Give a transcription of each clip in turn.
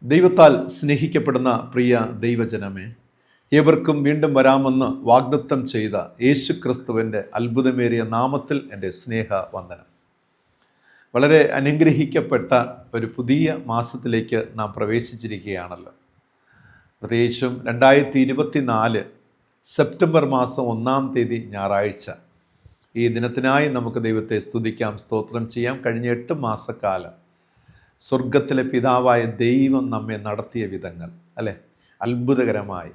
ദൈവത്താൽ സ്നേഹിക്കപ്പെടുന്ന പ്രിയ ദൈവജനമേ, ഏവർക്കും വീണ്ടും വരാമെന്ന് വാഗ്ദത്തം ചെയ്ത യേശു ക്രിസ്തുവിൻ്റെ അത്ഭുതമേറിയ നാമത്തിൽ എൻ്റെ സ്നേഹവന്ദനം. വളരെ അനുഗ്രഹിക്കപ്പെട്ട ഒരു പുതിയ മാസത്തിലേക്ക് നാം പ്രവേശിച്ചിരിക്കുകയാണല്ലോ. പ്രത്യേകിച്ചും 2024 സെപ്റ്റംബർ മാസം 1-ാം തീയതി ഞായറാഴ്ച. ഈ ദിനത്തിനായി നമുക്ക് ദൈവത്തെ സ്തുതിക്കാം, സ്തോത്രം ചെയ്യാം. കഴിഞ്ഞ 8 മാസക്കാലം സ്വർഗത്തിലെ പിതാവായ ദൈവം നമ്മെ നടത്തിയ വിധങ്ങൾ അല്ലേ, അത്ഭുതകരമായി.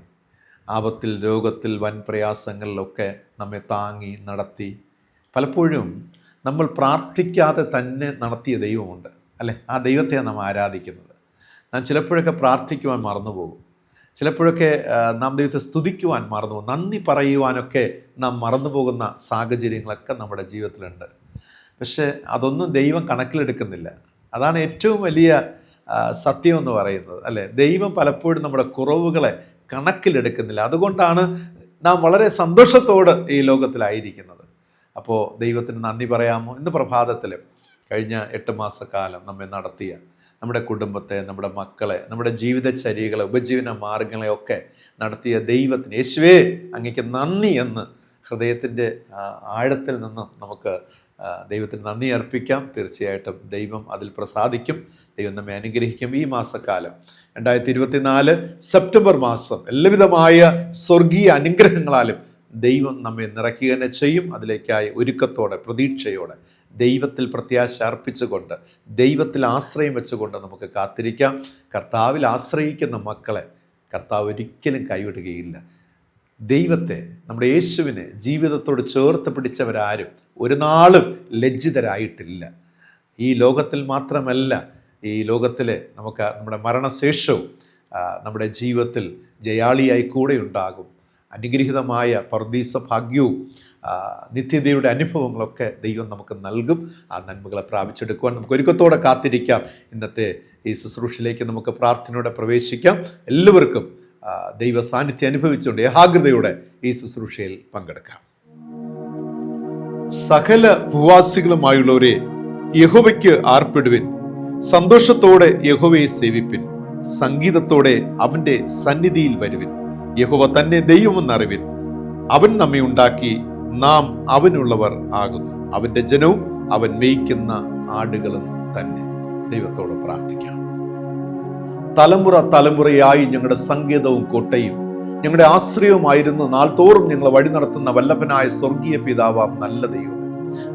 ആപത്തിൽ, രോഗത്തിൽ, വൻ പ്രയാസങ്ങളിലൊക്കെ നമ്മെ താങ്ങി നടത്തി. പലപ്പോഴും നമ്മൾ പ്രാർത്ഥിക്കാതെ തന്നെ നടത്തിയ ദൈവമുണ്ട് അല്ലേ. ആ ദൈവത്തെയാണ് നാം ആരാധിക്കുന്നത്. നാം ചിലപ്പോഴൊക്കെ പ്രാർത്ഥിക്കുവാൻ മറന്നുപോകും, ചിലപ്പോഴൊക്കെ നാം ദൈവത്തെ സ്തുതിക്കുവാൻ മറന്നുപോകും, നന്ദി പറയുവാനൊക്കെ നാം മറന്നുപോകുന്ന സാഹചര്യങ്ങളൊക്കെ നമ്മുടെ ജീവിതത്തിലുണ്ട്. പക്ഷേ അതൊന്നും ദൈവം കണക്കിലെടുക്കുന്നില്ല. അതാണ് ഏറ്റവും വലിയ സത്യം എന്ന് പറയുന്നത് അല്ലേ. ദൈവം പലപ്പോഴും നമ്മുടെ കുറവുകളെ കണക്കിലെടുക്കുന്നില്ല. അതുകൊണ്ടാണ് നാം വളരെ സന്തോഷത്തോടെ ഈ ലോകത്തിലായിരിക്കുന്നത്. അപ്പോൾ ദൈവത്തിന് നന്ദി പറയാമോ? ഇന്ന് പ്രഭാതത്തിൽ കഴിഞ്ഞ 8 മാസക്കാലം നമ്മെ നടത്തിയ നമ്മുടെ കുടുംബത്തെ, നമ്മുടെ മക്കളെ, നമ്മുടെ ജീവിതചര്യകളെ, ഉപജീവന മാർഗങ്ങളെയൊക്കെ നടത്തിയ ദൈവത്തിന്, യേശുവേ അങ്ങേക്ക് നന്ദി എന്ന് ഹൃദയത്തിൻ്റെ ആഴത്തിൽ നിന്നും നമുക്ക് ദൈവത്തിന് നന്ദി അർപ്പിക്കാം. തീർച്ചയായിട്ടും ദൈവം അതിൽ പ്രസാദിക്കും, ദൈവം നമ്മെ അനുഗ്രഹിക്കും. ഈ മാസക്കാലം 2024 സെപ്റ്റംബർ മാസം എല്ലാവിധമായ സ്വർഗീയ അനുഗ്രഹങ്ങളാലും ദൈവം നമ്മെ നിറയ്ക്കുക തന്നെ ചെയ്യും. അതിലേക്കായി ഒരുക്കത്തോടെ, പ്രതീക്ഷയോടെ, ദൈവത്തിൽ പ്രത്യാശ അർപ്പിച്ചുകൊണ്ട്, ദൈവത്തിൽ ആശ്രയം വെച്ചുകൊണ്ട് നമുക്ക് കാത്തിരിക്കാം. കർത്താവിൽ ആശ്രയിക്കുന്ന മക്കളെ കർത്താവ് ഒരിക്കലും കൈവിടുകയില്ല. ദൈവത്തെ, നമ്മുടെ യേശുവിനെ ജീവിതത്തോട് ചേർത്ത് പിടിച്ചവരാരും ഒരു നാളും ലജ്ജിതരായിട്ടില്ല. ഈ ലോകത്തിൽ മാത്രമല്ല, ഈ ലോകത്തിലെ നമുക്ക് നമ്മുടെ മരണശേഷവും നമ്മുടെ ജീവിതത്തിൽ ജയാളിയായി കൂടെ ഉണ്ടാകും. അനുഗ്രഹീതമായ പർദീസ ഭാഗ്യവും നിത്യതയുടെ അനുഭവങ്ങളൊക്കെ ദൈവം നമുക്ക് നൽകും. ആ നന്മകളെ പ്രാപിച്ചെടുക്കുവാൻ നമുക്ക് ഒരുക്കത്തോടെ കാത്തിരിക്കാം. ഇന്നത്തെ ഈ ശുശ്രൂഷയിലേക്ക് നമുക്ക് പ്രാർത്ഥനയോടെ പ്രവേശിക്കാം. എല്ലാവർക്കും ദൈവ സാന്നിധ്യം അനുഭവിച്ചുകൊണ്ട് ഏകാഗ്രതയോടെ ഈ ശുശ്രൂഷയിൽ പങ്കെടുക്കാം. സകല ഭൂവാസികളുമായുള്ളവരെ, യഹോവയ്ക്ക് ആർപ്പിടുവിൻ, സന്തോഷത്തോടെ യഹോവയെ സേവിപ്പിൻ, സംഗീതത്തോടെ അവന്റെ സന്നിധിയിൽ വരുവിൻ. യഹോവ തന്നെ ദൈവമെന്നറിവിൻ, അവൻ നമ്മെ ഉണ്ടാക്കി, നാം അവനുള്ളവർ ആകുന്നു, അവന്റെ ജനവും അവൻ മേയ്ക്കുന്ന ആടുകളും തന്നെ. ദൈവത്തോട് പ്രാർത്ഥിക്കാം. തലമുറ തലമുറയായി ഞങ്ങളുടെ സങ്കേതവും കോട്ടയും ഞങ്ങളുടെ ആശ്രയവുമായിരുന്നു നാൾതോറും ഞങ്ങളെ വഴി നടത്തുന്ന വല്ലഭനായ സ്വർഗീയ പിതാവാം നല്ല ദൈവം,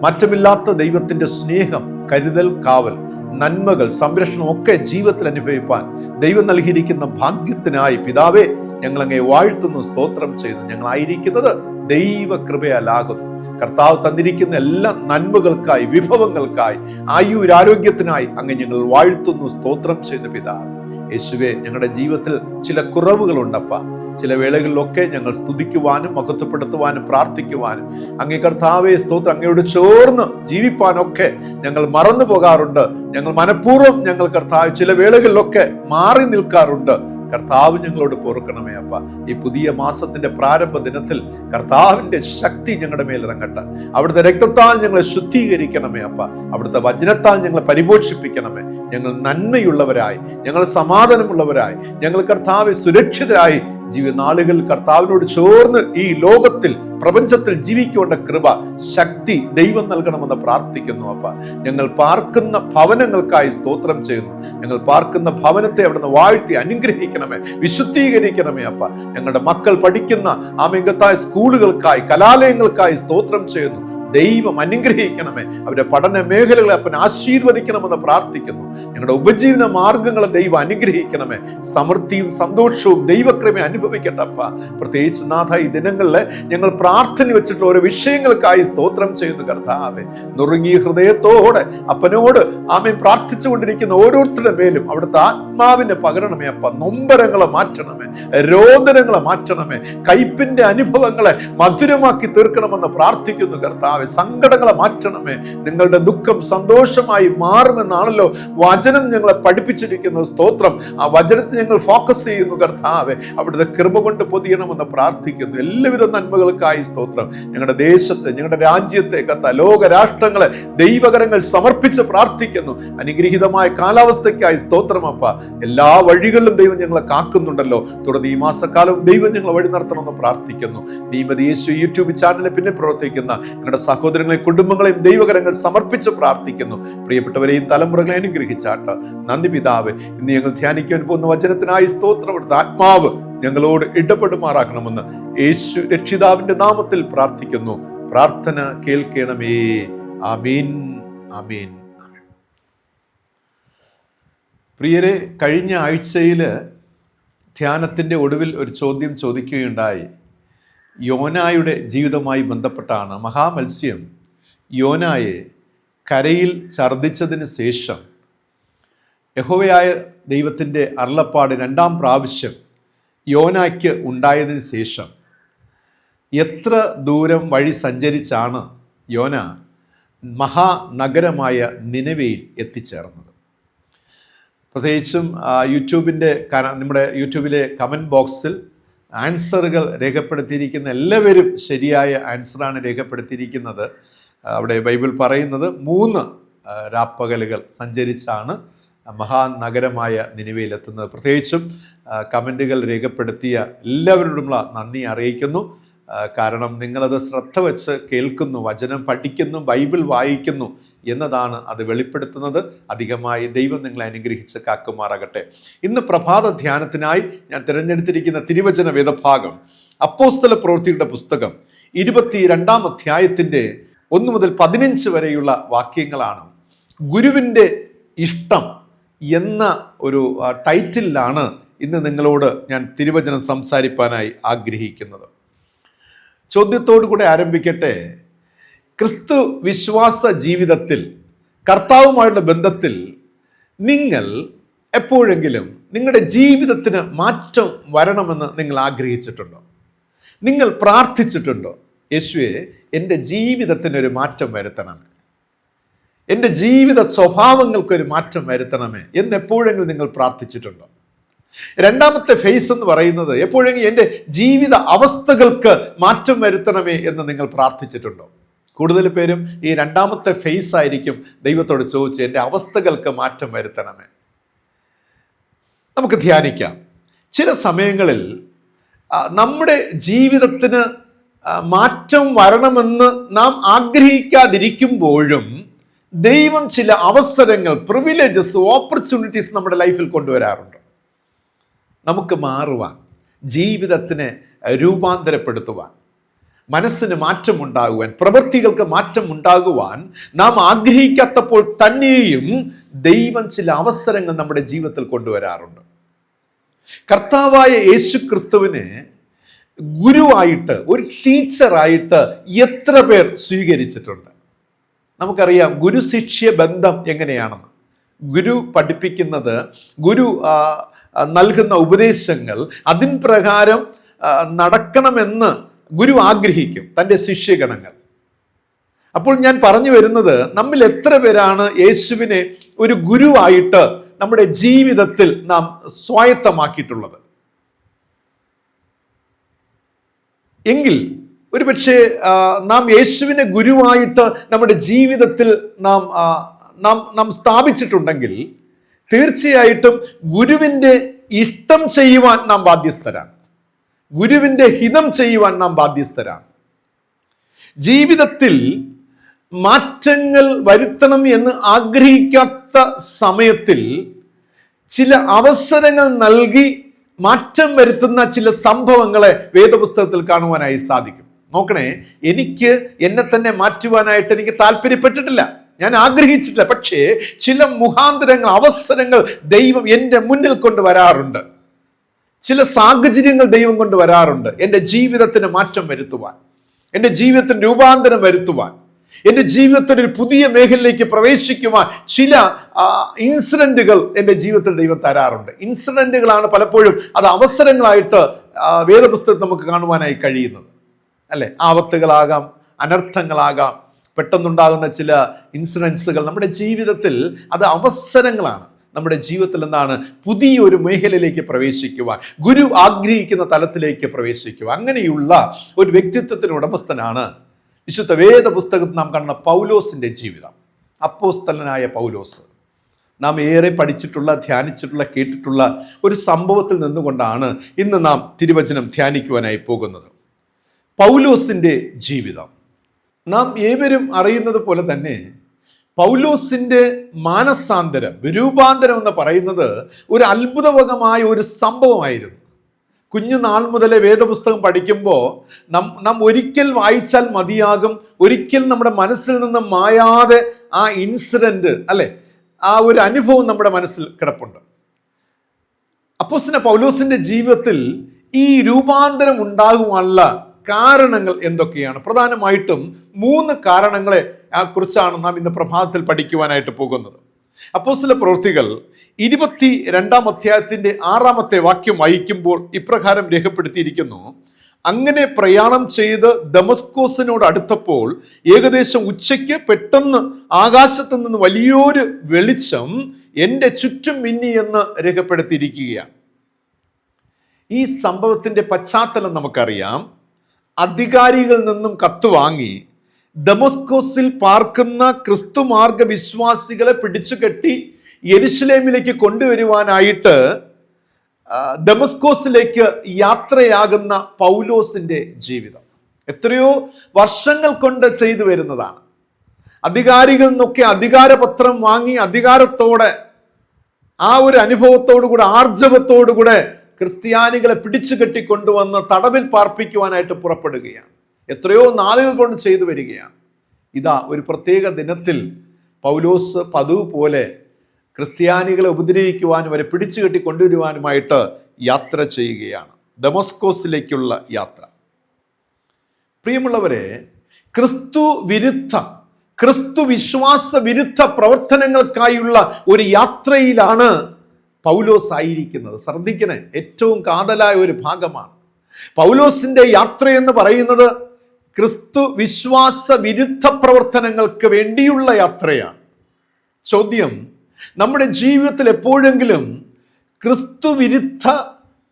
മാറ്റമില്ലാത്ത ദൈവത്തിന്റെ സ്നേഹം, കരുതൽ, കാവൽ, നന്മകൾ, സംരക്ഷണം ഒക്കെ ജീവിതത്തിൽ അനുഭവിപ്പാൻ ദൈവം നൽകിയിരിക്കുന്ന ഭാഗ്യത്തിനായി പിതാവേ ഞങ്ങളങ്ങേ വാഴ്ത്തുന്നു, സ്തോത്രം ചെയ്യുന്നു. ഞങ്ങളായിരിക്കുന്നത് ദൈവകൃപയാലാകുന്നു. കർത്താവ് തന്നിരിക്കുന്ന എല്ലാ നന്മകൾക്കായി, വിഭവങ്ങൾക്കായി, ആയുരാരോഗ്യത്തിനായി അങ്ങ് ഞങ്ങൾ വാഴ്ത്തുന്നു, സ്തോത്രം ചെയ്യുന്ന പിതാവ്. യേശുവേ, ഞങ്ങളുടെ ജീവിതത്തിൽ ചില കുറവുകളുണ്ടപ്പ. ചില വേളകളിലൊക്കെ ഞങ്ങൾ സ്തുതിക്കുവാനും മഹത്വപ്പെടുത്തുവാനും പ്രാർത്ഥിക്കുവാനും അങ്ങേ കർത്താവേ സ്തോത്രം അങ്ങയോട് ചേർന്ന് ജീവിപ്പാനൊക്കെ ഞങ്ങൾ മറന്നു പോകാറുണ്ട്. ഞങ്ങൾ മനഃപൂർവ്വം ഞങ്ങൾ കർത്താവ് ചില വേളകളിലൊക്കെ മാറി നിൽക്കാറുണ്ട്. കർത്താവ് ഞങ്ങളോട് പൊറുക്കണമേ അപ്പ. ഈ പുതിയ മാസത്തിന്റെ പ്രാരംഭ ദിനത്തിൽ കർത്താവിന്റെ ശക്തി ഞങ്ങളുടെ മേലിറങ്ങട്ടെ. അവിടുത്തെ രക്തത്താൽ ഞങ്ങളെ ശുദ്ധീകരിക്കണമേ അപ്പ. അവിടുത്തെ വചനത്താൽ ഞങ്ങളെ പരിപോഷിപ്പിക്കണമേ. ഞങ്ങൾ നന്മയുള്ളവരായി, ഞങ്ങൾ സമാധാനമുള്ളവരായി, ഞങ്ങൾ കർത്താവെ സുരക്ഷിതരായി ജീവിതനാളുകൾ കർത്താവിനോട് ചേർന്ന് ഈ ലോകത്തിൽ, പ്രപഞ്ചത്തിൽ ജീവിക്കേണ്ട കൃപ, ശക്തി ദൈവം നൽകണമെന്ന് പ്രാർത്ഥിക്കുന്നു അപ്പ. ഞങ്ങൾ പാർക്കുന്ന ഭവനങ്ങൾക്കായി സ്തോത്രം ചെയ്യുന്നു. ഞങ്ങൾ പാർക്കുന്ന ഭവനത്തെ അവിടുന്ന് വാഴ്ത്തി അനുഗ്രഹിക്കണമേ, വിശുദ്ധീകരിക്കണമേ അപ്പ. ഞങ്ങളുടെ മക്കൾ പഠിക്കുന്ന ആമികത്തായ സ്കൂളുകൾക്കായി, കലാലയങ്ങൾക്കായി സ്തോത്രം ചെയ്യുന്നു. ദൈവം അനുഗ്രഹിക്കണമേ. അവരുടെ പഠന മേഖലകളെ അപ്പൻ ആശീർവദിക്കണമെന്ന് പ്രാർത്ഥിക്കുന്നു. ഞങ്ങളുടെ ഉപജീവന മാർഗങ്ങളെ ദൈവം അനുഗ്രഹിക്കണമേ. സമൃദ്ധിയും സന്തോഷവും ദൈവകൃപയും അനുഭവിക്കട്ടപ്പ. പ്രത്യേകിച്ച് നാഥ, ഈ ദിനങ്ങളിൽ ഞങ്ങൾ പ്രാർത്ഥന വെച്ചിട്ടുള്ള ഓരോ വിഷയങ്ങൾക്കായി സ്തോത്രം ചെയ്യുന്നു കർത്താവേ. നുറുങ്ങിയ ഹൃദയത്തോടെ അപ്പനോട് ആമേൻ പ്രാർത്ഥിച്ചു കൊണ്ടിരിക്കുന്ന ഓരോരുത്തരുടെ മേലും അവിടുത്തെ ആത്മാവിനെ പകരണമേ അപ്പ. നൊമ്പരങ്ങളെ മാറ്റണമേ, രോദനങ്ങളെ മാറ്റണമേ, കയ്പിന്റെ അനുഭവങ്ങളെ മധുരമാക്കി തീർക്കണമെന്ന് പ്രാർത്ഥിക്കുന്നു കർത്താവേ. കർത്താവെ. സങ്കടങ്ങളെ മാറ്റണമേ. നിങ്ങളുടെ ദുഃഖം സന്തോഷമായി മാറുമെന്നാണല്ലോ വചനം ഞങ്ങളെ പഠിപ്പിച്ചിരിക്കുന്നത്. സ്തോത്രം. ആ വചനത്തെ ഞങ്ങൾ ഫോക്കസ് ചെയ്യുന്നു കർത്താവെ. അവിടുത്തെ കൃപ കൊണ്ട് പൊതിയണമെന്ന് പ്രാർത്ഥിക്കുന്നു. എല്ലാവിധ നന്മകൾക്കായി സ്തോത്രം. ഞങ്ങളുടെ ദേശത്തെ, ഞങ്ങളുടെ രാജ്യത്തെ ലോകരാഷ്ട്രങ്ങളെ ദൈവകരങ്ങൾ സമർപ്പിച്ച് പ്രാർത്ഥിക്കുന്നു. അനുഗ്രഹീതമായ കാലാവസ്ഥയ്ക്കായി സ്തോത്രമപ്പ. എല്ലാ വഴികളിലും ദൈവം ഞങ്ങളെ കാക്കുന്നുണ്ടല്ലോ. തുടർന്ന് ഈ മാസക്കാലം ദൈവം ഞങ്ങളെ വഴി നടത്തണമെന്ന് പ്രാർത്ഥിക്കുന്നു. നീമതി യേശു യൂട്യൂബ് ചാനലിൽ പിന്നെ പ്രവർത്തിക്കുന്ന ഞങ്ങളുടെ സഹോദരങ്ങളെയും കുടുംബങ്ങളെയും ദൈവകരങ്ങൾ സമർപ്പിച്ച് പ്രാർത്ഥിക്കുന്നു. പ്രിയപ്പെട്ടവരെയും തലമുറകളെ അനുഗ്രഹിച്ചാട്ട്. നന്ദി പിതാവേ. ഇന്ന് ഞങ്ങൾ ധ്യാനിക്കാൻ പോകുന്ന വചനത്തിനായി സ്തോത്രം. എടുത്ത ആത്മാവ് ഞങ്ങളോട് ഇടപെടുമാറാക്കണമെന്ന് യേശു രക്ഷിതാവിന്റെ നാമത്തിൽ പ്രാർത്ഥിക്കുന്നു. പ്രാർത്ഥന കേൾക്കണമേ. ആമീൻ, ആമീൻ. പ്രിയരെ, കഴിഞ്ഞ ആഴ്ചയിൽ ധ്യാനത്തിൻ്റെ ഒടുവിൽ ഒരു ചോദ്യം ചോദിക്കുകയുണ്ടായി. യോനായുടെ ജീവിതവുമായി ബന്ധപ്പെട്ടാണ്. മഹാമത്സ്യം യോനായെ കരയിൽ ഛർദ്ദിച്ചതിന് ശേഷം യഹോവയായ ദൈവത്തിൻ്റെ അരുളപ്പാട് രണ്ടാം പ്രാവശ്യം യോനായ്ക്ക് ഉണ്ടായതിന് ശേഷം എത്ര ദൂരം വഴി സഞ്ചരിച്ചാണ് യോന മഹാനഗരമായ നിനവയിൽ എത്തിച്ചേർന്നത്? പ്രത്യേകിച്ചും നമ്മുടെ യൂട്യൂബിലെ കമൻറ്റ് ബോക്സിൽ ആൻസറുകൾ രേഖപ്പെടുത്തിയിരിക്കുന്ന എല്ലാവരും ശരിയായ ആൻസറാണ് രേഖപ്പെടുത്തിയിരിക്കുന്നത്. അവിടെ ബൈബിൾ പറയുന്നത് 3 രാപ്പകലുകൾ സഞ്ചരിച്ചാണ് മഹാനഗരമായ നിനവയിലെത്തുന്നത്. പ്രത്യേകിച്ചും കമൻറ്റുകൾ രേഖപ്പെടുത്തിയ എല്ലാവരോടുമുള്ള നന്ദി അറിയിക്കുന്നു. കാരണം നിങ്ങളത് ശ്രദ്ധ വെച്ച് കേൾക്കുന്നു, വചനം പഠിക്കുന്നു, ബൈബിൾ വായിക്കുന്നു എന്നതാണ് അത് വെളിപ്പെടുത്തുന്നത്. അധികമായി ദൈവം നിങ്ങളെ അനുഗ്രഹിച്ച് കാക്കുമാറാകട്ടെ. ഇന്ന് പ്രഭാത ധ്യാനത്തിനായി ഞാൻ തിരഞ്ഞെടുത്തിരിക്കുന്ന തിരുവചന വേദഭാഗം അപ്പോസ്തല പ്രവൃത്തിയുടെ പുസ്തകം 22-ാം അധ്യായത്തിൻ്റെ 1 മുതൽ 15 വരെയുള്ള വാക്യങ്ങളാണ്. ഗുരുവിൻ്റെ ഇഷ്ടം എന്ന ഒരു ടൈറ്റിലാണ് ഇന്ന് നിങ്ങളോട് ഞാൻ തിരുവചനം സംസാരിപ്പാനായി ആഗ്രഹിക്കുന്നത്. ചോദ്യത്തോടു കൂടെ ആരംഭിക്കട്ടെ. ക്രിസ്തു വിശ്വാസ ജീവിതത്തിൽ കർത്താവുമായുള്ള ബന്ധത്തിൽ നിങ്ങൾ എപ്പോഴെങ്കിലും നിങ്ങളുടെ ജീവിതത്തിന് മാറ്റം വരണമെന്ന് നിങ്ങൾ ആഗ്രഹിച്ചിട്ടുണ്ടോ? നിങ്ങൾ പ്രാർത്ഥിച്ചിട്ടുണ്ടോ? യേശുവേ, എൻ്റെ ജീവിതത്തിനൊരു മാറ്റം വരുത്തണമേ, എൻ്റെ ജീവിത സ്വഭാവങ്ങൾക്കൊരു മാറ്റം വരുത്തണമേ എന്നെപ്പോഴെങ്കിലും നിങ്ങൾ പ്രാർത്ഥിച്ചിട്ടുണ്ടോ? രണ്ടാമത്തെ ഫേസ് എന്ന് പറയുന്നത് എപ്പോഴെങ്കിലും എൻ്റെ ജീവിത അവസ്ഥകൾക്ക് മാറ്റം വരുത്തണമേ എന്ന് നിങ്ങൾ പ്രാർത്ഥിച്ചിട്ടുണ്ടോ? കൂടുതൽ പേരും ഈ രണ്ടാമത്തെ ഫേസ് ആയിരിക്കും ദൈവത്തോട് ചോദിച്ച് എൻ്റെ അവസ്ഥകൾക്ക് മാറ്റം വരുത്തണമേ. നമുക്ക് ധ്യാനിക്കാം. ചില സമയങ്ങളിൽ നമ്മുടെ ജീവിതത്തിന് മാറ്റം വരണമെന്ന് നാം ആഗ്രഹിക്കാതിരിക്കുമ്പോഴും ദൈവം ചില അവസരങ്ങൾ, പ്രിവിലേജസ്, ഓപ്പർച്യൂണിറ്റീസ് നമ്മുടെ ലൈഫിൽ കൊണ്ടുവരാറുണ്ട്. നമുക്ക് മാറുവാൻ, ജീവിതത്തിനെ രൂപാന്തരപ്പെടുത്തുവാൻ, മനസ്സിന് മാറ്റമുണ്ടാകുവാൻ, പ്രവൃത്തികൾക്ക് മാറ്റമുണ്ടാകുവാൻ നാം ആഗ്രഹിക്കാത്തപ്പോൾ തന്നെയും ദൈവം ചില അവസരങ്ങൾ നമ്മുടെ ജീവിതത്തിൽ കൊണ്ടുവരാറുണ്ട്. കർത്താവായ യേശു ക്രിസ്തുവിനെ ഗുരുവായിട്ട്, ഒരു ടീച്ചറായിട്ട് എത്ര പേർ സ്വീകരിച്ചിട്ടുണ്ട്? നമുക്കറിയാം ഗുരു ശിഷ്യ ബന്ധം എങ്ങനെയാണെന്ന്. ഗുരു പഠിപ്പിക്കുന്നത്, ഗുരു നൽകുന്ന ഉപദേശങ്ങൾ, അതിൻ പ്രകാരം നടക്കണമെന്ന് ഗുരു ആഗ്രഹിക്കും തൻ്റെ ശിഷ്യഗണങ്ങൾ. അപ്പോൾ ഞാൻ പറഞ്ഞു വരുന്നത്, നമ്മിൽ എത്ര പേരാണ് യേശുവിനെ ഒരു ഗുരുവായിട്ട് നമ്മുടെ ജീവിതത്തിൽ നാം സ്വായത്തമാക്കിയിട്ടുള്ളത്? എങ്കിൽ ഒരുപക്ഷെ നാം യേശുവിനെ ഗുരുവായിട്ട് നമ്മുടെ ജീവിതത്തിൽ നാം സ്ഥാപിച്ചിട്ടുണ്ടെങ്കിൽ തീർച്ചയായിട്ടും ഗുരുവിൻ്റെ ഇഷ്ടം ചെയ്യുവാൻ നാം ബാധ്യസ്ഥരാണ്. ഗുരുവിൻ്റെ ഹിതം ചെയ്യുവാൻ നാം ബാധ്യസ്ഥരാണ്. ജീവിതത്തിൽ മാറ്റങ്ങൾ വരുത്തണം എന്ന് ആഗ്രഹിക്കാത്ത സമയത്തിൽ ചില അവസരങ്ങൾ നൽകി മാറ്റം വരുത്തുന്ന ചില സംഭവങ്ങളെ വേദപുസ്തകത്തിൽ കാണുവാനായി സാധിക്കും. നോക്കണേ, എനിക്ക് എന്നെ തന്നെ മാറ്റുവാനായിട്ട് എനിക്ക് താല്പര്യപ്പെട്ടിട്ടില്ല, ഞാൻ ആഗ്രഹിച്ചിട്ടില്ല. പക്ഷേ ചില മുഖാന്തരങ്ങൾ, അവസരങ്ങൾ ദൈവം എൻ്റെ മുന്നിൽ കൊണ്ടുവരാറുണ്ട്. ചില സാഹചര്യങ്ങൾ ദൈവം കൊണ്ട് വരാറുണ്ട് എൻ്റെ ജീവിതത്തിന് മാറ്റം വരുത്തുവാൻ, എൻ്റെ ജീവിതത്തിന് രൂപാന്തരം വരുത്തുവാൻ, എൻ്റെ ജീവിതത്തിന് ഒരു പുതിയ മേഖലയിലേക്ക് പ്രവേശിക്കുവാൻ ചില ഇൻസിഡന്റുകൾ എൻ്റെ ജീവിതത്തിൽ ദൈവം തരാറുണ്ട്. ഇൻസിഡന്റുകളാണ് പലപ്പോഴും അത് അവസരങ്ങളായിട്ട് വേദപുസ്തകത്തിൽ നമുക്ക് കാണുവാനായി കഴിയുന്നത്, അല്ലെ? ആപത്തുകളാകാം, അനർത്ഥങ്ങളാകാം, പെട്ടെന്നുണ്ടാകുന്ന ചില ഇൻസിഡൻസുകൾ നമ്മുടെ ജീവിതത്തിൽ അത് അവസരങ്ങളാണ്. നമ്മുടെ ജീവിതത്തിൽ എന്താണ് പുതിയൊരു മേഖലയിലേക്ക് പ്രവേശിക്കുവാൻ, ഗുരു ആഗ്രഹിക്കുന്ന തലത്തിലേക്ക് പ്രവേശിക്കുവാൻ, അങ്ങനെയുള്ള ഒരു വ്യക്തിത്വത്തിന് ഉടമസ്ഥനാണ് വിശുദ്ധ വേദ പുസ്തകത്തിൽ നാം കാണുന്ന പൗലോസിൻ്റെ ജീവിതം. അപ്പോസ്തലനായ പൗലോസ് നാം ഏറെ പഠിച്ചിട്ടുള്ള, ധ്യാനിച്ചിട്ടുള്ള, കേട്ടിട്ടുള്ള ഒരു സംഭവത്തിൽ നിന്നുകൊണ്ടാണ് ഇന്ന് നാം തിരുവചനം ധ്യാനിക്കുവാനായി പോകുന്നത്. പൗലോസിൻ്റെ ജീവിതം നാം ഏവരും അറിയുന്നത് പോലെ തന്നെ പൗലോസിൻ്റെ മാനസാന്തരം, രൂപാന്തരം എന്ന് പറയുന്നത് ഒരു അത്ഭുതകരമായ ഒരു സംഭവമായിരുന്നു. കുഞ്ഞുനാൾ മുതലേ വേദപുസ്തകം പഠിക്കുമ്പോൾ നാം ഒരിക്കൽ വായിച്ചാൽ മതിയാകും, ഒരിക്കൽ നമ്മുടെ മനസ്സിൽ നിന്ന് മായാതെ ആ ഇൻസിഡന്റ്, അല്ലെ, ആ ഒരു അനുഭവം നമ്മുടെ മനസ്സിൽ കിടപ്പുണ്ട്. അപ്പോസ്തലനായ പൗലോസിന്റെ ജീവിതത്തിൽ ഈ രൂപാന്തരം ഉണ്ടാകുവാനുള്ള കാരണങ്ങൾ എന്തൊക്കെയാണ്? പ്രധാനമായിട്ടും 3 കാരണങ്ങളെ കുറിച്ചാണ് നാം ഇന്ന് പ്രഭാതത്തിൽ പഠിക്കുവാനായിട്ട് പോകുന്നത്. അപ്പോസ്തല പ്രവൃത്തികൾ 22-ാം അധ്യായത്തിന്റെ 6-ാമത്തെ വാക്യം വായിക്കുമ്പോൾ ഇപ്രകാരം രേഖപ്പെടുത്തിയിരിക്കുന്നു: അങ്ങനെ പ്രയാണം ചെയ്ത് ദമസ്കോസിനോട് അടുത്തപ്പോൾ ഏകദേശം ഉച്ചയ്ക്ക് പെട്ടെന്ന് ആകാശത്ത് നിന്ന് വലിയൊരു വെളിച്ചം എൻ്റെ ചുറ്റും മിന്നി എന്ന് രേഖപ്പെടുത്തിയിരിക്കുകയാണ്. ഈ സംഭവത്തിന്റെ പശ്ചാത്തലം നമുക്കറിയാം. അധികാരികളിൽ നിന്നും കത്ത് വാങ്ങി ദമസ്കോസിൽ പാർക്കുന്ന ക്രിസ്തുമാർഗ വിശ്വാസികളെ പിടിച്ചുകെട്ടി യെരുശലേമിലേക്ക് കൊണ്ടുവരുവാനായിട്ട് ദമസ്കോസിലേക്ക് യാത്രയാകുന്ന പൗലോസിന്റെ ജീവിതം എത്രയോ വർഷങ്ങൾ കൊണ്ട് ചെയ്തു വരുന്നതാണ്. അധികാരികളിൽ നിന്നൊക്കെ അധികാരപത്രം വാങ്ങി അധികാരത്തോടെ, ആ ഒരു അനുഭവത്തോടുകൂടെ, ആർജവത്തോടുകൂടെ ക്രിസ്ത്യാനികളെ പിടിച്ചു കെട്ടിക്കൊണ്ടുവന്ന് തടവിൽ പാർപ്പിക്കുവാനായിട്ട് പുറപ്പെടുകയാണ്. എത്രയോ നാളുകൾ കൊണ്ട് ചെയ്തു വരികയാണ്. ഇതാ ഒരു പ്രത്യേക ദിനത്തിൽ പൗലോസ് പതിവ് പോലെ ക്രിസ്ത്യാനികളെ ഉപദ്രവിക്കുവാനും അവരെ പിടിച്ചു കെട്ടി കൊണ്ടുവരുവാനുമായിട്ട് യാത്ര ചെയ്യുകയാണ്, ദമസ്കോസിലേക്കുള്ള യാത്ര. പ്രിയമുള്ളവരെ, ക്രിസ്തു വിശ്വാസ വിരുദ്ധ പ്രവർത്തനങ്ങൾക്കായുള്ള ഒരു യാത്രയിലാണ് പൗലോസ് ആയിരിക്കുന്നത്. ശ്രദ്ധിക്കണേ, ഏറ്റവും കാതലായ ഒരു ഭാഗമാണ്. പൗലോസിന്റെ യാത്ര എന്ന് പറയുന്നത് ക്രിസ്തു വിശ്വാസ വിരുദ്ധ പ്രവർത്തനങ്ങൾക്ക് വേണ്ടിയുള്ള യാത്രയാണ്. ചോദ്യം: നമ്മുടെ ജീവിതത്തിൽ എപ്പോഴെങ്കിലും ക്രിസ്തു വിരുദ്ധ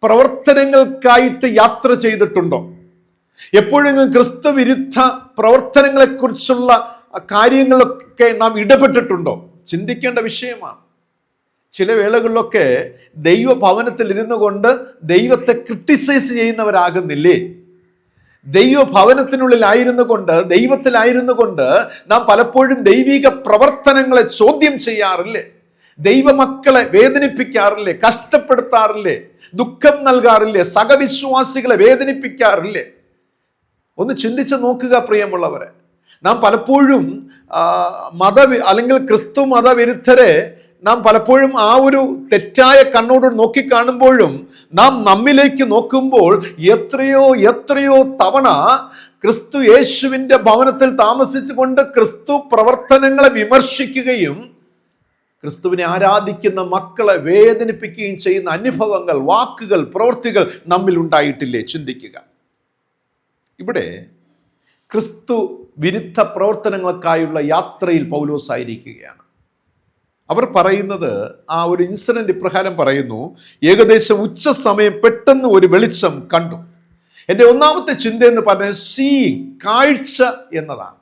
പ്രവർത്തനങ്ങൾക്കായിട്ട് യാത്ര ചെയ്തിട്ടുണ്ടോ? എപ്പോഴെങ്കിലും ക്രിസ്തു വിരുദ്ധ പ്രവർത്തനങ്ങളെക്കുറിച്ചുള്ള കാര്യങ്ങളൊക്കെ നാം ഇടപെട്ടിട്ടുണ്ടോ? ചിന്തിക്കേണ്ട വിഷയമാണ്. ചില വേളകളിലൊക്കെ ദൈവഭവനത്തിൽ ഇരുന്നു കൊണ്ട് ദൈവത്തെ ക്രിട്ടിസൈസ് ചെയ്യുന്നവരാകുന്നില്ലേ? ദൈവഭവനത്തിനുള്ളിലായിരുന്നു കൊണ്ട്, ദൈവത്തിലായിരുന്നു കൊണ്ട് നാം പലപ്പോഴും ദൈവിക പ്രവർത്തനങ്ങളെ ചോദ്യം ചെയ്യാറില്ലേ? ദൈവമക്കളെ വേദനിപ്പിക്കാറില്ലേ? കഷ്ടപ്പെടുത്താറില്ലേ? ദുഃഖം നൽകാറില്ലേ? സഹവിശ്വാസികളെ വേദനിപ്പിക്കാറില്ലേ? ഒന്ന് ചിന്തിച്ച് നോക്കുക പ്രിയമുള്ളവരെ. നാം പലപ്പോഴും അല്ലെങ്കിൽ ക്രിസ്തു മതവിരുദ്ധരെ നാം പലപ്പോഴും ആ ഒരു തെറ്റായ കണ്ണോട് നോക്കിക്കാണുമ്പോഴും നാം നമ്മിലേക്ക് നോക്കുമ്പോൾ എത്രയോ തവണ ക്രിസ്തു യേശുവിൻ്റെ ഭവനത്തിൽ താമസിച്ചുകൊണ്ട് ക്രിസ്തു പ്രവർത്തനങ്ങളെ വിമർശിക്കുകയും ക്രിസ്തുവിനെ ആരാധിക്കുന്ന മക്കളെ വേദനിപ്പിക്കുകയും ചെയ്യുന്ന അനുഭവങ്ങൾ, വാക്കുകൾ, പ്രവൃത്തികൾ നമ്മിൽ ഉണ്ടായിട്ടില്ലേ? ചിന്തിക്കുക. ഇവിടെ ക്രിസ്തു വിരുദ്ധ പ്രവർത്തനങ്ങൾക്കായുള്ള യാത്രയിൽ പൗലോസ് ആയിരിക്കുകയാണ്. അവർ പറയുന്നത്, ആ ഒരു ഇൻസിഡന്റ് ഇപ്രകാരം പറയുന്നു: ഏകദേശം ഉച്ച സമയം പെട്ടെന്ന് ഒരു വെളിച്ചം കണ്ടു. എൻ്റെ ഒന്നാമത്തെ ചിന്ത എന്ന് പറഞ്ഞാൽ സീയിങ്, കാഴ്ച എന്നതാണ്.